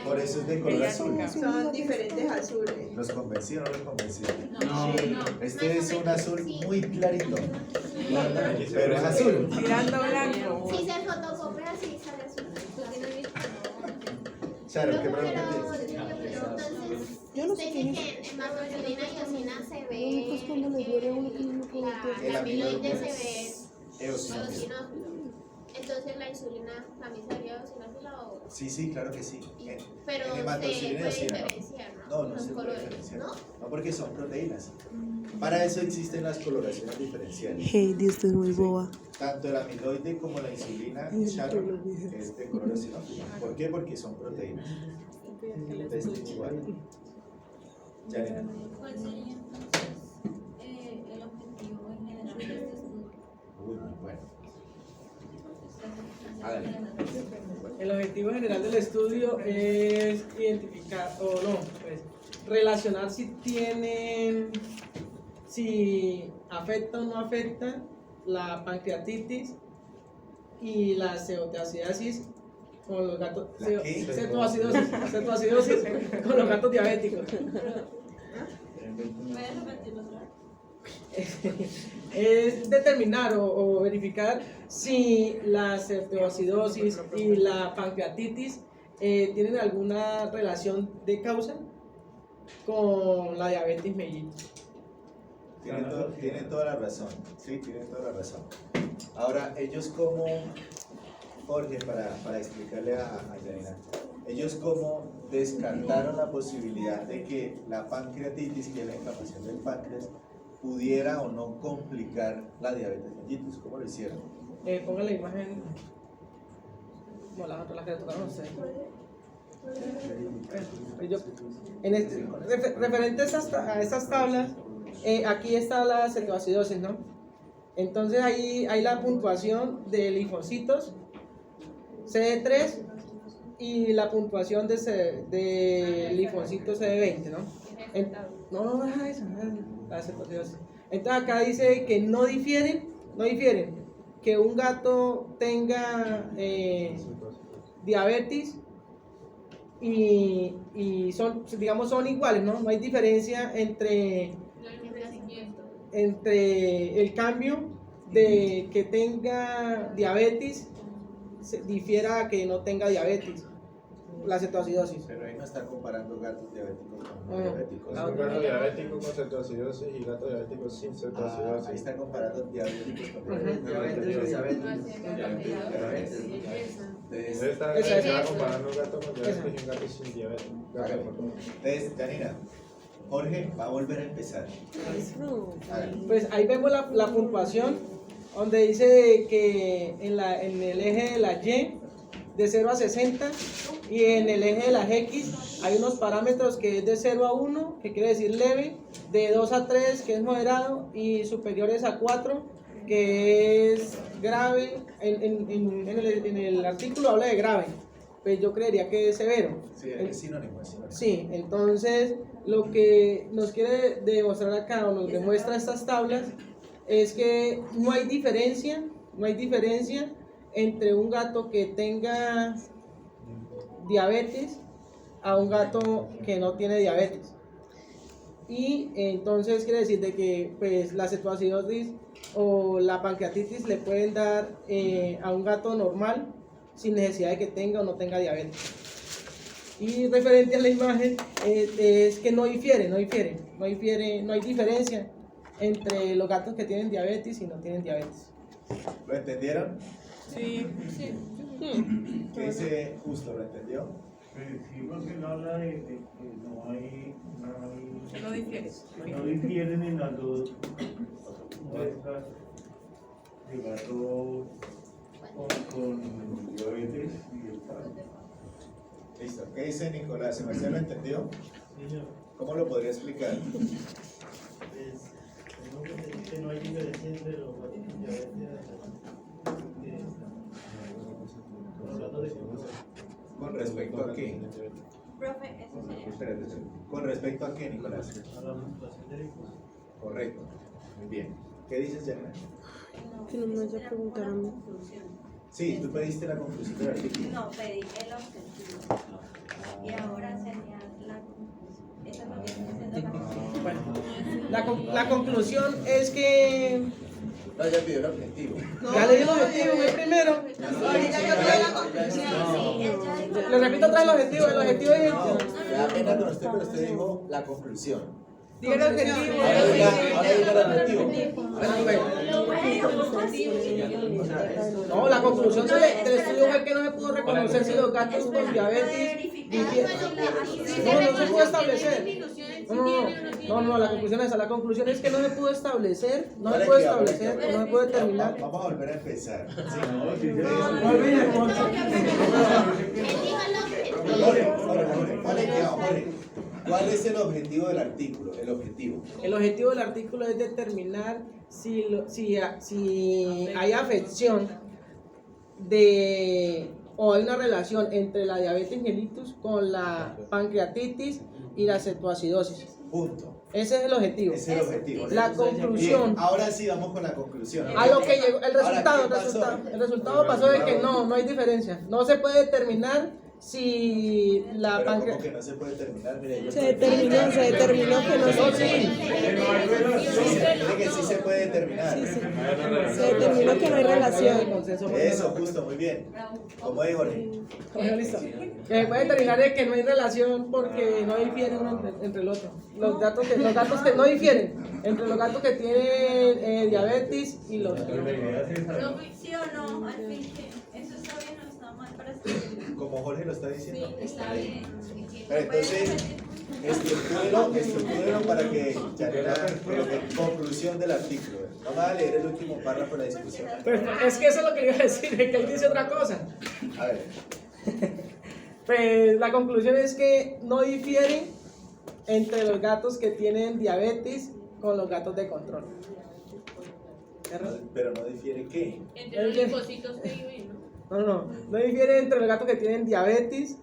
Speaker 7: Por eso es de color azul.
Speaker 9: Son diferentes azules.
Speaker 7: ¿Los convencí o no los convencí?
Speaker 8: No.
Speaker 7: Este es un azul muy clarito, pero es azul.
Speaker 6: Tirando blanco.
Speaker 10: Si se fotocopia, sí sale azul.
Speaker 7: Charo, ¿qué pregunta
Speaker 10: Entonces,
Speaker 6: Yo no sé
Speaker 10: usted
Speaker 6: quién
Speaker 10: dice
Speaker 6: es.
Speaker 10: que en hemoglobina y eosina se
Speaker 6: Lo único
Speaker 10: ve
Speaker 6: es cuando le duele a uno que no puede
Speaker 7: El
Speaker 10: la
Speaker 7: amiloide
Speaker 10: amiloide se
Speaker 7: es
Speaker 10: ve
Speaker 7: eosinófilo.
Speaker 10: eosinófilo. Entonces la insulina también sería eosinófila o...
Speaker 7: Sí, claro que sí.
Speaker 10: Pero
Speaker 7: en
Speaker 10: se
Speaker 7: hematocilina y
Speaker 10: puede
Speaker 7: eosina,
Speaker 10: diferenciar, ¿no?
Speaker 7: no
Speaker 10: Los
Speaker 7: se puede
Speaker 10: colores,
Speaker 7: diferenciar.
Speaker 10: ¿no?
Speaker 7: No, porque son proteínas. Para eso existen las coloraciones diferenciales.
Speaker 6: Hey, Dios, estoy muy boba.
Speaker 7: Tanto el amiloide como la insulina, Sharon, es de color eosinófilo. ¿Por qué? Porque son proteínas. Es igual. Yanina.
Speaker 2: ¿Cuál sería entonces el objetivo en general de este estudio?
Speaker 7: Uy, muy bueno. Adelante.
Speaker 1: El objetivo general del estudio es identificar, o no, pues, relacionar si afecta o no afecta la pancreatitis y la cetoacidosis con los gatos.
Speaker 7: ¿La qué?
Speaker 1: Cetoacidosis con los gatos diabéticos.
Speaker 2: ¿Puedes repetirlo otra vez?
Speaker 1: Es determinar o verificar si la cetoacidosis y la pancreatitis tienen alguna relación de causa con la diabetes mellitus.
Speaker 7: Tienen toda la razón. Sí, tienen toda la razón. Ahora, ellos como, Jorge, para explicarle a Yanina, ellos como descartaron la posibilidad de que la pancreatitis, que es la inflamación del páncreas, pudiera o no complicar la diabetes mellitus. ¿Cómo lo hicieron?
Speaker 1: Pongan la imagen. No, las otras las que le tocaron a ustedes. Referente a estas tablas, aquí está la cetoacidosis, ¿no? Entonces ahí hay la puntuación de linfocitos CD3 y la puntuación de linfocitos CD20, ¿no? No, deja eso, la cetoacidosis. Entonces acá dice que no difieren que un gato tenga diabetes y son, digamos, son iguales, ¿no? No hay diferencia entre el cambio de que tenga diabetes difiera a que no tenga diabetes, la cetoacidosis.
Speaker 7: Pero ahí no está comparando gatos diabéticos con no
Speaker 1: No,
Speaker 7: diabéticos.
Speaker 4: Es un gato diabético con cetoacidosis y gato diabético sin
Speaker 7: Ahí
Speaker 4: cetoacidosis.
Speaker 7: está comparando diabéticos con
Speaker 1: Ujú.
Speaker 7: diabéticos.
Speaker 4: Entonces está comparando un gato con diabetes y un gato sin diabetes.
Speaker 7: Entonces, Janina, Jorge va a volver a empezar. Hágale.
Speaker 1: Pues ahí vemos la puntuación donde dice que en el eje de la Y de 0 a 60 y en el eje de las X hay unos parámetros que es de 0 a 1, que quiere decir leve, de 2 a 3, que es moderado, y superiores a 4, que es grave. En el artículo habla de grave, pues yo creería que es severo.
Speaker 7: Sí, es sinónimo, es sinónimo.
Speaker 1: Sí, entonces lo que nos quiere demostrar acá, o nos demuestra estas tablas, es que no hay diferencia entre un gato que tenga diabetes a un gato que no tiene diabetes. Y entonces quiere decir de que pues la cetoacidosis o la pancreatitis le pueden dar a un gato normal sin necesidad de que tenga o no tenga diabetes. Y referente a la imagen, es que no hay diferencia entre los gatos que tienen diabetes y no tienen diabetes.
Speaker 7: ¿Lo entendieron?
Speaker 6: Sí.
Speaker 7: ¿Qué dice Justo? ¿Lo entendió?
Speaker 11: Sí, porque no habla de que
Speaker 6: No difiere.
Speaker 11: no difieren en las dos muestras de gato con diabetes y el cáncer.
Speaker 7: Listo. ¿Qué dice Nicolás? ¿Sebastián lo entendió? ¿Cómo lo podría explicar?
Speaker 11: Que no hay diferencia entre los gatos con diabetes
Speaker 7: ¿Con respecto a qué?
Speaker 2: Profe, eso sería.
Speaker 7: Espérate. ¿Con respecto a qué, Nicolás?
Speaker 11: a la puntuación del linfocito.
Speaker 7: Correcto. Muy bien. ¿Qué dices, Janina?
Speaker 2: No,
Speaker 6: Que no me vaya a preguntar a mí.
Speaker 7: Sí, tú pediste la conclusión del artículo.
Speaker 2: No, pedí el objetivo. Y ahora sería la conclusión. Eso es lo que estoy haciendo la conclusión.
Speaker 1: Bueno, la conclusión es que.
Speaker 7: No, ya pidió el objetivo.
Speaker 1: Ya le di el objetivo, fue primero. Le repito otra vez el objetivo. El objetivo es.
Speaker 7: No, me da pena con usted, pero usted dijo la conclusión.
Speaker 1: Diga el objetivo.
Speaker 7: Ahora diga el objetivo.
Speaker 1: No, la conclusión del estudio fue que no se pudo reconocer si los gatos con diabetes difieren. No se pudo establecer. No, la conclusión es esa. La conclusión es que no se pudo establecer, no se puede establecer, no se puede determinar.
Speaker 7: Vamos a volver a empezar. ¿Cuál es el objetivo del artículo? El objetivo
Speaker 1: del artículo es determinar si hay afección o hay una relación entre la diabetes mellitus con la pancreatitis y la cetoacidosis.
Speaker 7: Punto.
Speaker 1: Ese es el objetivo.
Speaker 7: Ese es el objetivo.
Speaker 1: La conclusión.
Speaker 7: Bien, ahora sí vamos con la conclusión.
Speaker 1: A lo que llegó, el
Speaker 7: ¿Qué
Speaker 1: resultado pasó de que no hay diferencia. No se puede determinar si la
Speaker 7: Pero
Speaker 1: pancreatitis.
Speaker 7: como que no se puede terminar, mire,
Speaker 6: Se determinó que no
Speaker 1: No,
Speaker 6: se
Speaker 7: Mire que sí se puede determinar.
Speaker 6: Se determinó que no hay relación.
Speaker 7: Eso, justo, muy bien. ¿Cómo dijo Jorge?
Speaker 1: Bueno, listo. Que puede determinar de que no hay relación porque no difieren uno entre el otro. Los gatos que no difieren entre los gatos que tienen diabetes y los que no.
Speaker 2: No, sí o no, al fin que eso está bien o está mal para escribir.
Speaker 7: Como Jorge lo está diciendo.
Speaker 2: Sí, está bien.
Speaker 7: Pero entonces, estructúrelo para que Yanira coloque conclusión del artículo. Vamos a leer el último párrafo de la discusión.
Speaker 1: Pues es que eso es lo que iba a decir, que él dice otra cosa.
Speaker 7: A ver.
Speaker 1: Pues la conclusión es que no difieren entre los gatos que tienen diabetes con los gatos de control.
Speaker 7: Pero no difiere qué.
Speaker 3: Entre los linfocitos que viven, ¿no?
Speaker 1: No difiere entre los gatos que tienen diabetes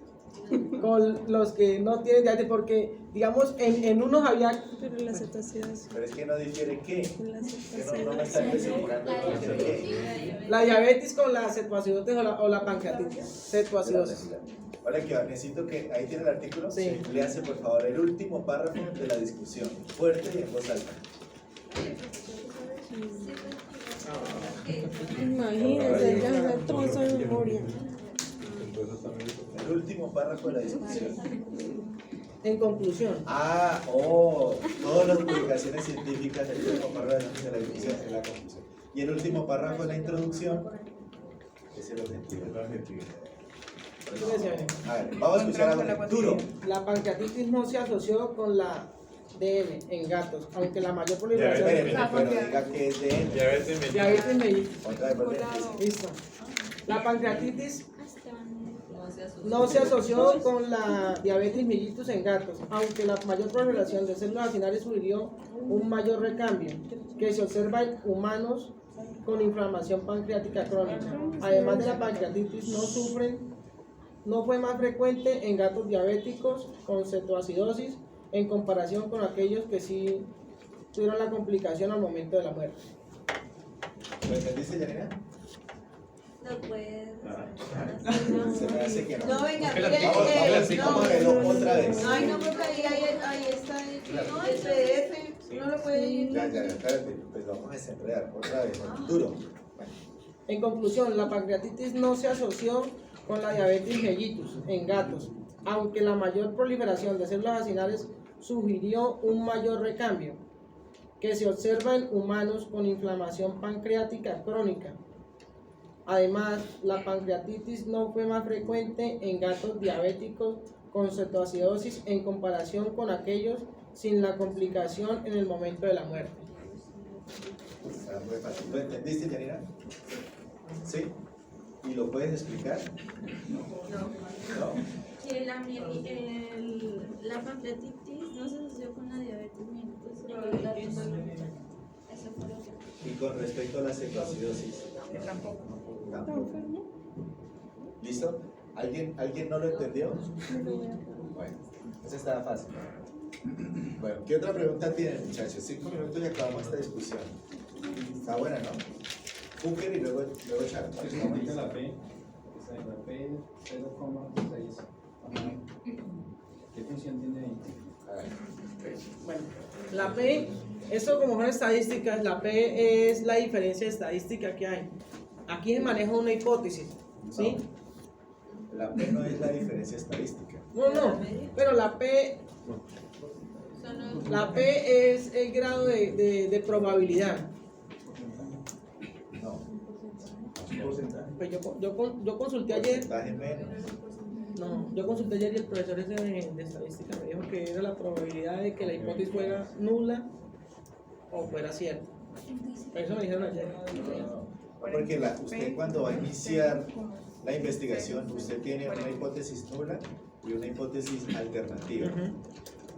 Speaker 1: con los que no tienen diabetes, porque digamos en unos había.
Speaker 6: Pero la cetoacidosis.
Speaker 7: Pero es que no difiere qué.
Speaker 6: La
Speaker 7: Que no me están especificando qué.
Speaker 1: La diabetes con la cetoacidosis o la pancreatitis. Cetoacidosis.
Speaker 7: Vale, que necesito que ahí tiene el artículo.
Speaker 1: Sí.
Speaker 7: Léase por favor el último párrafo de la discusión. Fuerte y en voz alta.
Speaker 6: Imagínense, ya me todo eso de memoria.
Speaker 7: El último párrafo de la discusión.
Speaker 1: En conclusión.
Speaker 7: Todas las publicaciones científicas, el último párrafo de la discusión es la conclusión. Y el último párrafo de la introducción es el objetivo. A ver, vamos a escuchar a Duro.
Speaker 1: La pancreatitis no se asoció con la DM en gatos, aunque la mayor proliferación.
Speaker 7: Pero diga que es de
Speaker 1: Diabetes mellitus.
Speaker 7: otra vez vuelve a decir.
Speaker 1: Listo. La pancreatitis no se asoció con la diabetes mellitus en gatos, aunque la mayor proliferación de células acinares sugirió un mayor recambio que se observa en humanos con inflamación pancreática crónica. Además de la pancreatitis no fue más frecuente en gatos diabéticos con cetoacidosis en comparación con aquellos que sí tuvieron la complicación al momento de la muerte.
Speaker 7: ¿Lo entendiste, Yanira?
Speaker 2: No puedes.
Speaker 7: Se me hace que no.
Speaker 9: No, venga,
Speaker 7: Vamos a verlo otra vez.
Speaker 9: Ay, no, porque ahí está el PDF. No lo puede ir.
Speaker 7: Ya, espérate. Pues vamos a desenredar otra vez. Duro.
Speaker 1: En conclusión, la pancreatitis no se asoció con la diabetes mellitus en gatos, aunque la mayor proliferación de células acinares sugirió un mayor recambio que se observa en humanos con inflamación pancreática crónica. Además, la pancreatitis no fue más frecuente en gatos diabéticos con cetoacidosis en comparación con aquellos sin la complicación en el momento de la muerte.
Speaker 7: Está muy fácil. ¿Lo entendiste, Yanira? ¿Sí? ¿Y lo puedes explicar? No.
Speaker 2: Que la pancreatitis no se asoció con la diabetes mellitus en los gatos. Eso fue lo que.
Speaker 7: Y con respecto a la cetoacidosis. Tampoco. ¿Listo? ¿Alguien no lo entendió? Bueno, eso estaba fácil. Bueno, ¿qué otra pregunta tienen, muchachos? 5 minutos y acabamos esta discusión. Está buena, ¿no? Fúker y luego Charo.
Speaker 8: Precisamente la P, la P 0,6. ¿Qué función tiene ahí?
Speaker 1: Bueno, la P, eso como son estadísticas, la P es la diferencia estadística que hay. Aquí se maneja una hipótesis, ¿sí?
Speaker 7: La P no es la diferencia estadística.
Speaker 1: No, pero la P es el grado de probabilidad.
Speaker 7: No.
Speaker 1: Pues yo consulté ayer.
Speaker 7: Porcentaje menos.
Speaker 1: No, yo consulté ayer y el profesor ese de estadística me dijo que era la probabilidad de que la hipótesis fuera nula o fuera cierta. Eso me dijeron ayer.
Speaker 7: Porque usted cuando va a iniciar la investigación, usted tiene una hipótesis nula y una hipótesis alternativa.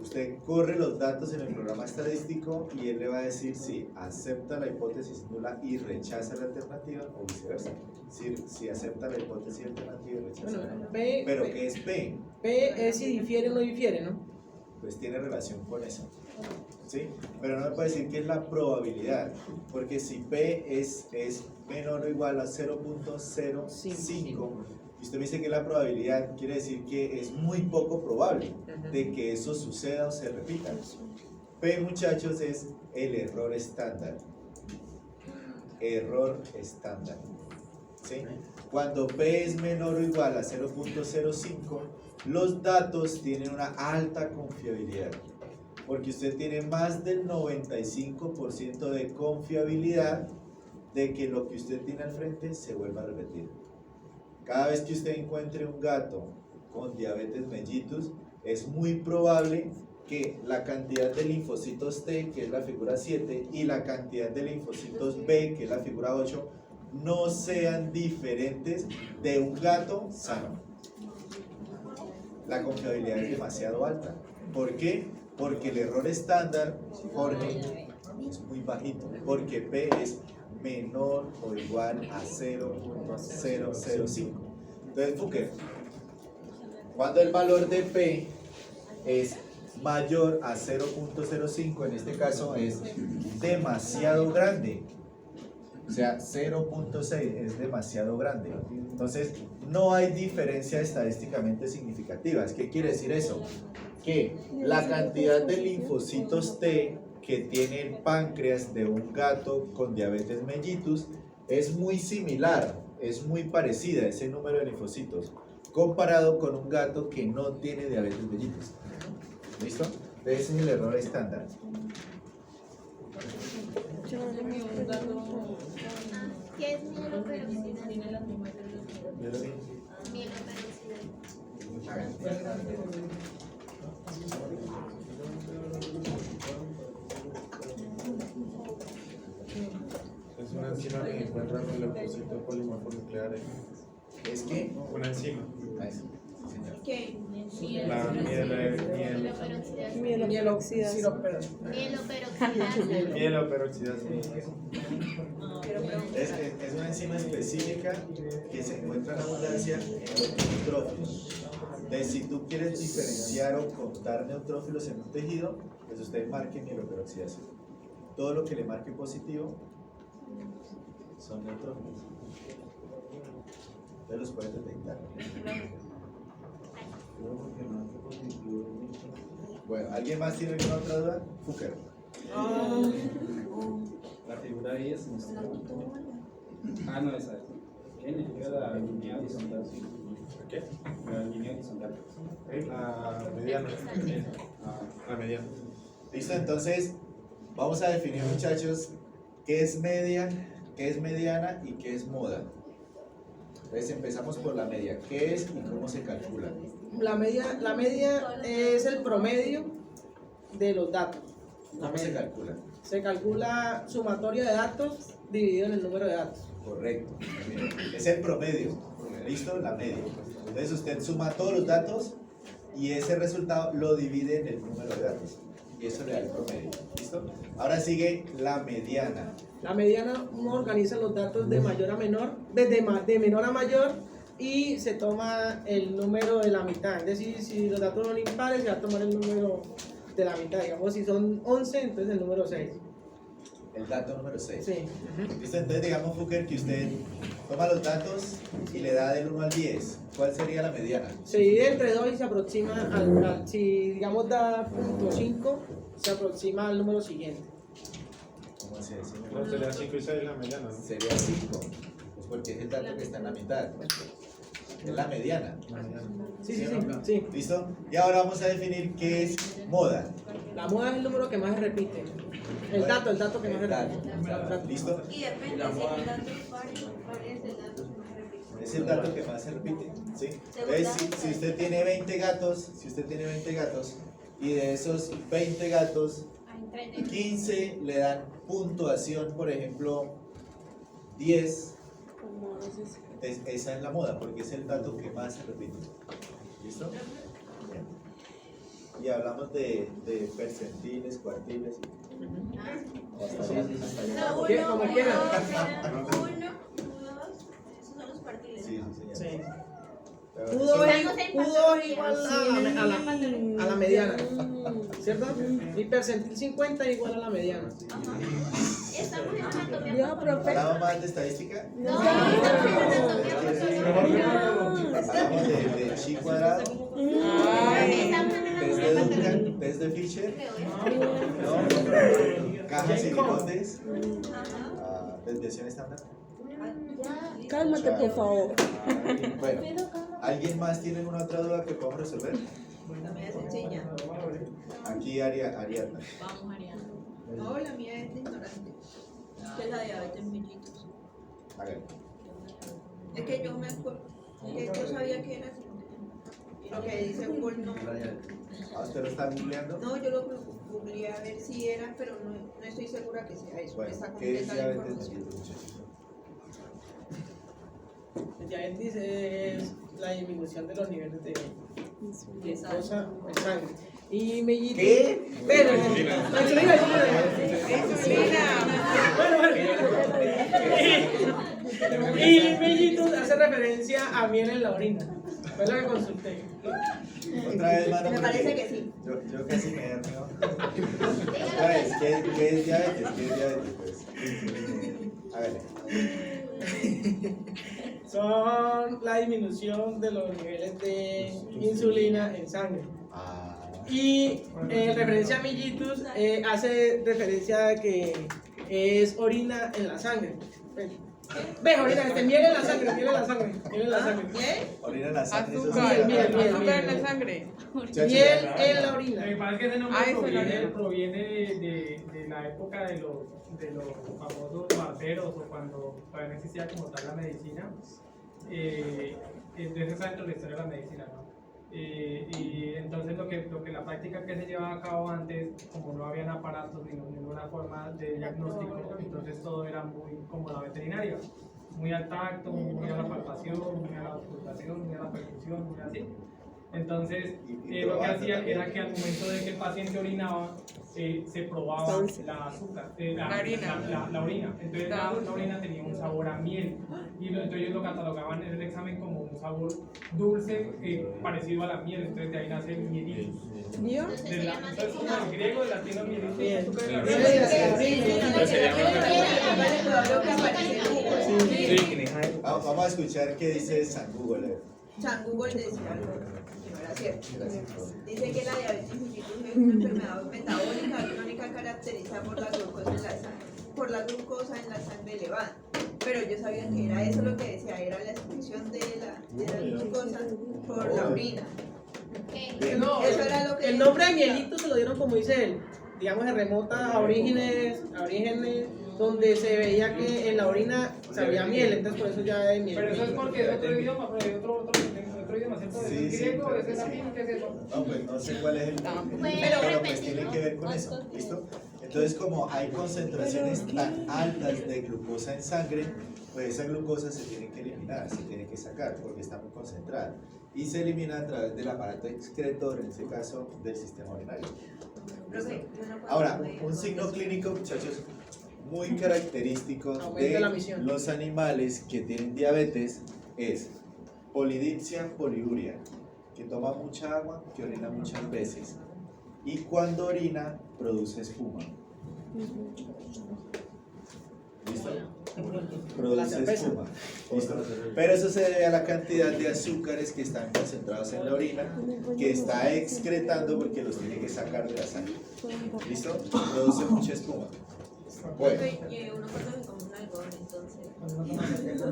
Speaker 7: Usted corre los datos en el programa estadístico y él le va a decir si acepta la hipótesis nula y rechaza la alternativa o viceversa. Si acepta la hipótesis alternativa y rechaza la alternativa. ¿Pero qué es P?
Speaker 1: P es si difiere o no difiere, ¿no?
Speaker 7: Pues tiene relación con eso. ¿Sí? Pero no me puede decir que es la probabilidad, porque si P es menor o igual a 0.05, y usted me dice que la probabilidad quiere decir que es muy poco probable de que eso suceda o se repita. P, muchachos, es el error estándar. Error estándar. ¿Sí? Cuando P es menor o igual a 0.05, los datos tienen una alta confiabilidad, porque usted tiene más del 95% de confiabilidad de que lo que usted tiene al frente se vuelva a repetir. Cada vez que usted encuentre un gato con diabetes mellitus, es muy probable que la cantidad de linfocitos T, que es la figura 7, y la cantidad de linfocitos B, que es la figura 8, no sean diferentes de un gato sano. La confiabilidad es demasiado alta. ¿Por qué? Porque el error estándar, Jorge, es muy bajito, porque P es menor o igual a 0.005. Entonces, Fúker, cuando el valor de P es mayor a 0.05, en este caso es demasiado grande, o sea, 0.6 es demasiado grande. Entonces, no hay diferencia estadísticamente significativas. ¿Qué quiere decir eso? Que la cantidad de linfocitos T que tiene el páncreas de un gato con diabetes mellitus es muy similar, es muy parecida a ese número de linfocitos comparado con un gato que no tiene diabetes mellitus. ¿Listo? Ese es el error estándar.
Speaker 10: ¿Qué es mieloperoxidasa?
Speaker 4: Es una enzima que encuentra en el leucocito polimorfo nuclear.
Speaker 7: ¿Es qué?
Speaker 4: Una enzima.
Speaker 9: ¿Qué?
Speaker 4: La
Speaker 6: Mieloperoxidasa.
Speaker 4: mieloperoxidasa.
Speaker 7: Es una enzima específica que se encuentra en abundancia en los neutrófilos. Entonces, si tú quieres diferenciar o contar neutrófilos en un tejido, pues usted marque mieloperoxidasa. Todo lo que le marque positivo son neutrófilos. Entonces los puedes detectar. Bueno, ¿alguien más tiene alguna otra duda? Fúker.
Speaker 8: La figura 10 no está. Ah, no, esa es. ¿Qué significa la línea horizontal?
Speaker 4: ¿Qué?
Speaker 8: La línea horizontal.
Speaker 4: La mediana. La mediana.
Speaker 7: Listo, entonces vamos a definir, muchachos, qué es media, qué es mediana y qué es moda. Entonces empezamos por la media. ¿Qué es y cómo se calcula?
Speaker 1: La media es el promedio de los datos.
Speaker 7: ¿Cómo se calcula?
Speaker 1: Se calcula sumatoria de datos dividido en el número de datos.
Speaker 7: Correcto. Es el promedio. ¿Listo? La media. Entonces usted suma todos los datos y ese resultado lo divide en el número de datos. Y eso le da el promedio. ¿Listo? Ahora sigue la mediana.
Speaker 1: La mediana, uno organiza los datos de mayor a menor, de menor a mayor, y se toma el número de la mitad. Es decir, si los datos son impares, se va a tomar el número de la mitad. Digamos, si son 11, entonces el número 6.
Speaker 7: el dato número 6.
Speaker 1: Sí.
Speaker 7: ¿Listo? Entonces digamos, Fuker, que usted toma los datos y le da del 1 al 10. ¿Cuál sería la mediana?
Speaker 1: Se divide entre 2 y se aproxima si digamos da .5, se aproxima al número siguiente.
Speaker 7: ¿Cómo así?
Speaker 4: No, sería 5 y 6 la mediana, ¿no?
Speaker 7: Sería 5. Pues porque es el dato que está en la mitad. Es la mediana.
Speaker 1: Sí.
Speaker 7: ¿Listo? Y ahora vamos a definir qué es moda.
Speaker 1: La moda es el número que más se repite. El dato que más se repite.
Speaker 7: ¿Listo?
Speaker 2: Y depende si el dato es par o par es el dato que más repite.
Speaker 7: Es el dato que más se repite. ¿Sí? Entonces, si usted tiene 20 gatos, y de esos 20 gatos, 15 le dan puntuación, por ejemplo, 10, esa es la moda, porque es el dato que más se repite. ¿Listo? Bien. Y hablamos de percentiles, cuartiles.
Speaker 1: Como quieran.
Speaker 2: 1, 2, esos son los partiles.
Speaker 7: Sí, señor.
Speaker 1: Q2 igual a la mediana, ¿cierto? Y percentil 50 igual a la mediana.
Speaker 2: Estamos en anatomía.
Speaker 6: Yo, profe.
Speaker 7: ¿Hablamos más de estadística?
Speaker 2: No,
Speaker 7: Hablamos de chi cuadrado, test de Duncan, test de Fisher, ¿no? Cajas y bigotes, desviación estándar.
Speaker 6: Cálmate, por favor.
Speaker 7: Bueno, ¿alguien más tiene alguna otra duda que podamos resolver?
Speaker 9: La mía es sencilla.
Speaker 7: Aquí Ariadna.
Speaker 2: Vamos, Ariana.
Speaker 9: No, la mía es de ignorante. Es que la diabetes mellitus.
Speaker 7: Hágale.
Speaker 9: Es que yo me acuerdo, que yo sabía que era así. Y lo que dice Google no.
Speaker 7: ¿Usted lo está googleando?
Speaker 9: No, yo lo googleé a ver si era, pero no estoy segura que sea eso.
Speaker 7: Bueno,
Speaker 9: Está
Speaker 7: ¿qué es
Speaker 9: completa la
Speaker 7: diabetes
Speaker 9: información.
Speaker 7: mellitus, muchachos?
Speaker 1: El diabetes es la disminución de los niveles de glucosa en sangre. Y mellitus.
Speaker 7: ¿Qué?
Speaker 1: Pero, y mellitus hace referencia a miel en la orina. Fue lo que consulté.
Speaker 7: Otra vez, mano.
Speaker 9: Me
Speaker 7: porque
Speaker 9: parece que sí.
Speaker 7: Yo casi me herno. Otra vez, ¿qué es diabetes? ¿Qué es diabetes? Pues, hágale.
Speaker 1: Son la disminución de los niveles de insulina en sangre. Y en referencia a mellitus, hace referencia a que es orina en la sangre. ¿Ves? Orina, miel en la sangre, miel en la sangre, miel en la sangre.
Speaker 7: Orina en la sangre. eso
Speaker 6: Azúcar,
Speaker 7: sí.
Speaker 1: miel,
Speaker 6: azúcar en la sangre.
Speaker 1: Miel en la orina.
Speaker 12: Lo que pasa es que ese nombre
Speaker 6: Eso
Speaker 12: proviene de la época de los famosos barberos o cuando todavía no existía como tal la medicina. Entonces está dentro de la historia de la medicina, ¿no? Y entonces lo que la práctica que se llevaba a cabo antes, como no habían aparatos ni ninguna forma de diagnóstico, entonces todo era muy como la veterinaria, muy al tacto, muy a la palpación, muy a la auscultación, muy a la percusión, muy así. Entonces lo que hacían era que al momento de que el paciente orinaba, se probaba la azúcar, la orina. Entonces la orina tenía un sabor a miel y entonces ellos lo catalogaban en el examen como un sabor dulce parecido a la miel. Entonces de ahí nace el mielitus.
Speaker 6: ¿Yo?
Speaker 12: Entonces como el griego, el latino mielitus, azúcar de la
Speaker 7: Vamos a escuchar qué dice San Google.
Speaker 9: San Google decía algo que no era cierto. Dice que la diabetes mellitus es una enfermedad metabólica crónica caracterizada por la glucosa en la sangre elevada. Pero yo sabía que era eso lo que decía, era la expulsión de la glucosa por la orina.
Speaker 1: No,
Speaker 9: Eso era lo que
Speaker 1: el nombre de mielito se lo dieron, como dice él, digamos, se remota a orígenes donde se veía que en la orina sabía miel, entonces por eso ya es miel.
Speaker 12: Pero eso es porque es otro idioma, pero hay otro idioma, ¿cierto? ¿Es el griego? ¿Es el latín? ¿Qué es eso?
Speaker 7: No, pues no sé cuál es el pero pues tiene que ver con eso, ¿listo? Entonces como hay concentraciones tan altas de glucosa en sangre, pues esa glucosa se tiene que eliminar, se tiene que sacar porque está muy concentrada y se elimina a través del aparato excretor, en este caso del sistema urinario. Ahora, un signo clínico, muchachos, muy característico de los animales que tienen diabetes es polidipsia, poliuria, que toma mucha agua, que orina muchas veces y cuando orina produce espuma. ¿Listo? Produce espuma. ¿Listo? Pero eso se debe a la cantidad de azúcares que están concentrados en la orina, que está excretando porque los tiene que sacar de la sangre. ¿Listo? Produce mucha espuma. Bueno.
Speaker 2: Y uno cuando se come un algodón, entonces.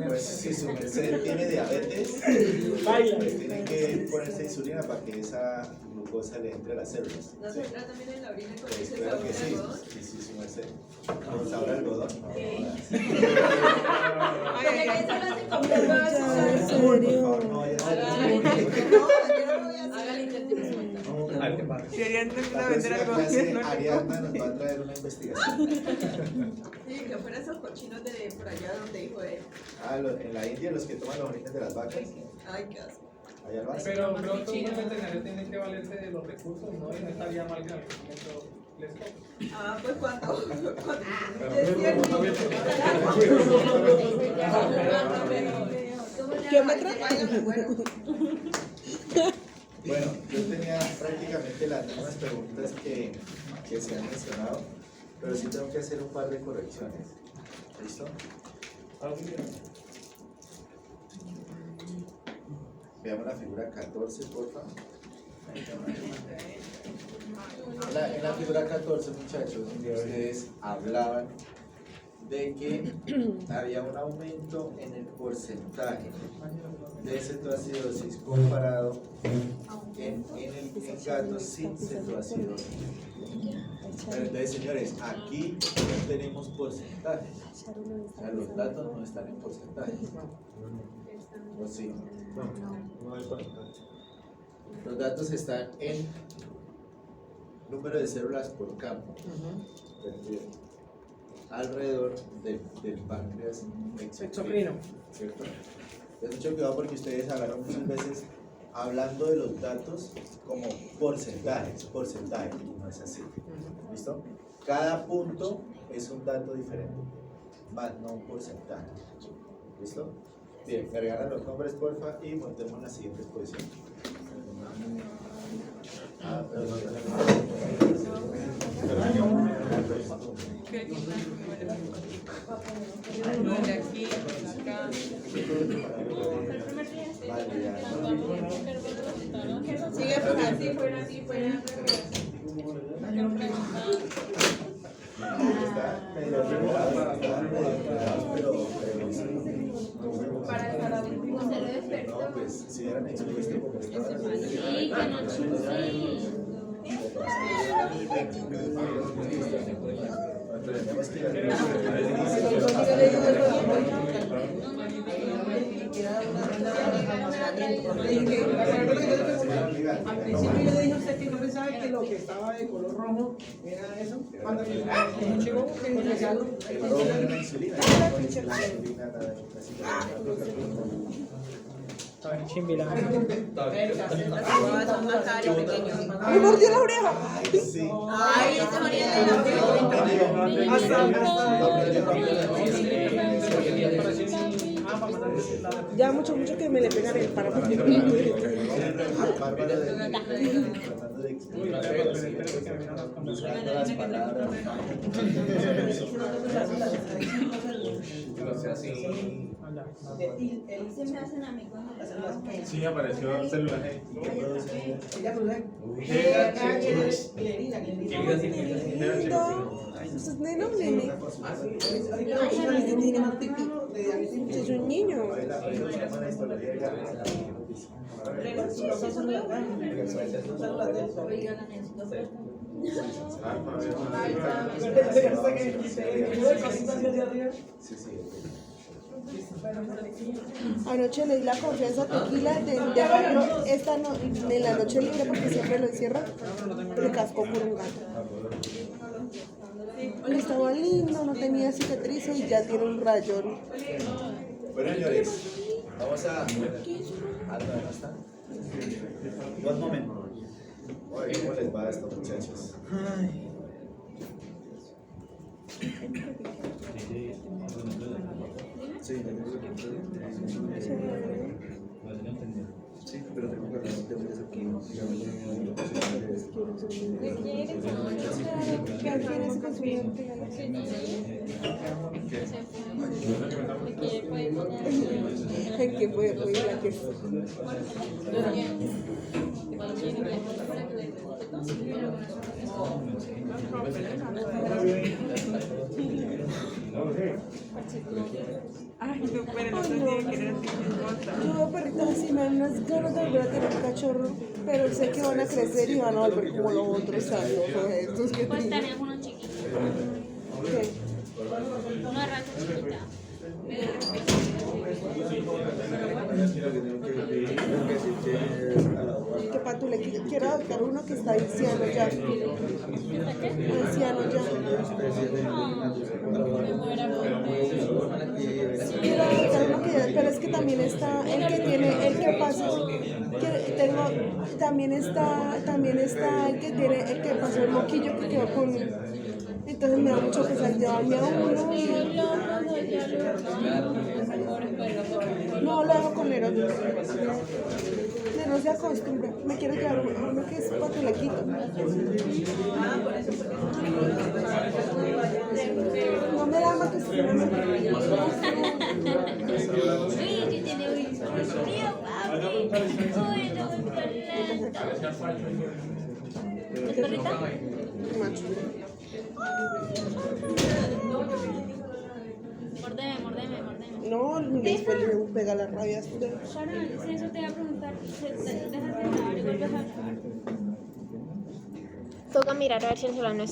Speaker 7: Pues si su merced tiene diabetes, pues tiene que ponerse insulina para que esa glucosa le entre a las células.
Speaker 2: ¿No se entra también en la orina con
Speaker 7: Pues
Speaker 2: ese
Speaker 7: claro
Speaker 2: sabor
Speaker 7: que
Speaker 2: de
Speaker 7: sí,
Speaker 2: algodón?
Speaker 7: sí, su merced. ¿Con sabor a algodón? No,
Speaker 2: Ay, eso lo hace comer más.
Speaker 6: ¿En serio?
Speaker 2: Hágale intentemos cuenta.
Speaker 6: Si harían
Speaker 7: La
Speaker 6: una vender
Speaker 7: próxima
Speaker 6: algo
Speaker 7: clase,
Speaker 6: no
Speaker 7: Ariadna nos va a traer una investigación.
Speaker 9: Sí, que fueran esos cochinos de por allá donde dijo él.
Speaker 7: En la India, los que toman los orígenes de las vacas,
Speaker 9: Ay, qué asco.
Speaker 7: allá lo hacen.
Speaker 12: Pero creo que un veterinario tiene que valerse de los recursos, ¿no? Y no estaría mal que en algún momento les toque.
Speaker 9: Ah, pues cuando.
Speaker 6: ¿Qué me trae?
Speaker 7: Bueno, yo tenía prácticamente las mismas preguntas que se han mencionado, pero sí tengo que hacer un par de correcciones. ¿Listo? Veamos la figura 14, por favor. En la figura 14, muchachos, ustedes hablaban de que había un aumento en el porcentaje de cetoacidosis comparado en gatos sin cetoacidosis. Pero entonces, señores, aquí no tenemos porcentajes. O sea, los datos no están en porcentaje. ¿O sí?
Speaker 4: No hay porcentaje.
Speaker 7: Los datos están en número de células por campo. Alrededor del páncreas
Speaker 1: Exocrino.
Speaker 7: ¿Cierto? Es mucho cuidado porque ustedes hablaron muchas veces hablando de los datos como porcentajes, y no es así. ¿Listo? Cada punto es un dato diferente, más no un porcentaje. ¿Listo? Bien, me regalan los nombres, porfa, y montemos la siguiente exposición.
Speaker 2: Sigue así, fuera, así, fuera.
Speaker 10: Para estar adulto. Se lo despertó.
Speaker 7: No, pues si eran expuestos como estaban.
Speaker 10: Sí, que no sí.
Speaker 1: Al principio yo le dije a usted que no pensaba que lo que estaba de color rojo era eso. Cuando llegó, que iniciaron.
Speaker 6: ¡Me mordió la oreja!
Speaker 2: Ay, esta María de
Speaker 6: Ya mucho que me le pegan el páramo.
Speaker 2: Se me hacen a mí cuando
Speaker 4: Sí, apareció celular.
Speaker 1: Ella produce.
Speaker 6: ¿Eso es neno o nene? Es un niño. Anoche leí La Confianza Tequila de dejarlo esta no, en la noche libre porque siempre lo encierra. Le cascó por un gato. Estaba lindo, no tenía cicatrices y ya tiene un rayón.
Speaker 7: Bueno, señores, vamos a... ¿dónde están? Dos momentos. Oye, ¿cómo les va a estos muchachos? Sí, sí, pero tengo que hablar de eso aquí.
Speaker 6: ¿Qué quiere ese consumidor que gana? El que puede pedir la que
Speaker 9: Ay, no, pero no tiene que ser
Speaker 6: yo veo perritos así, me dan unas ganas de volver a tener un cachorro, pero sé que van a crecer y van a volver como los otros santos, estos que
Speaker 10: Pues
Speaker 6: tienen.
Speaker 10: tenemos uno chiquito,
Speaker 6: ¿Qué?
Speaker 10: una raza chiquita.
Speaker 6: Que Patule, quiero adoptar uno que está anciano ya. Anciano ya. Quiero adoptar uno que ya, pero es que también está el que tiene, el que pasa, que tengo, también está el que tiene, el que pasó el moquillo que quedó conmigo. Entonces me da mucho pesar llevarme a uno y no lo hago con Nero. Nero se acostumbra. Me quiero llevar a uno que es patulequito. No me da más que si no me
Speaker 10: Uy, yo tiene un frío, papi. Uy, no me perrita. ¿Es perrita?
Speaker 6: macho.
Speaker 10: Mordeme.
Speaker 6: No, después le pega la rabia.
Speaker 10: Sharon, si eso te iba a preguntar, déjate hablar y vuelves a hablar. Toca mirar a ver si el celular no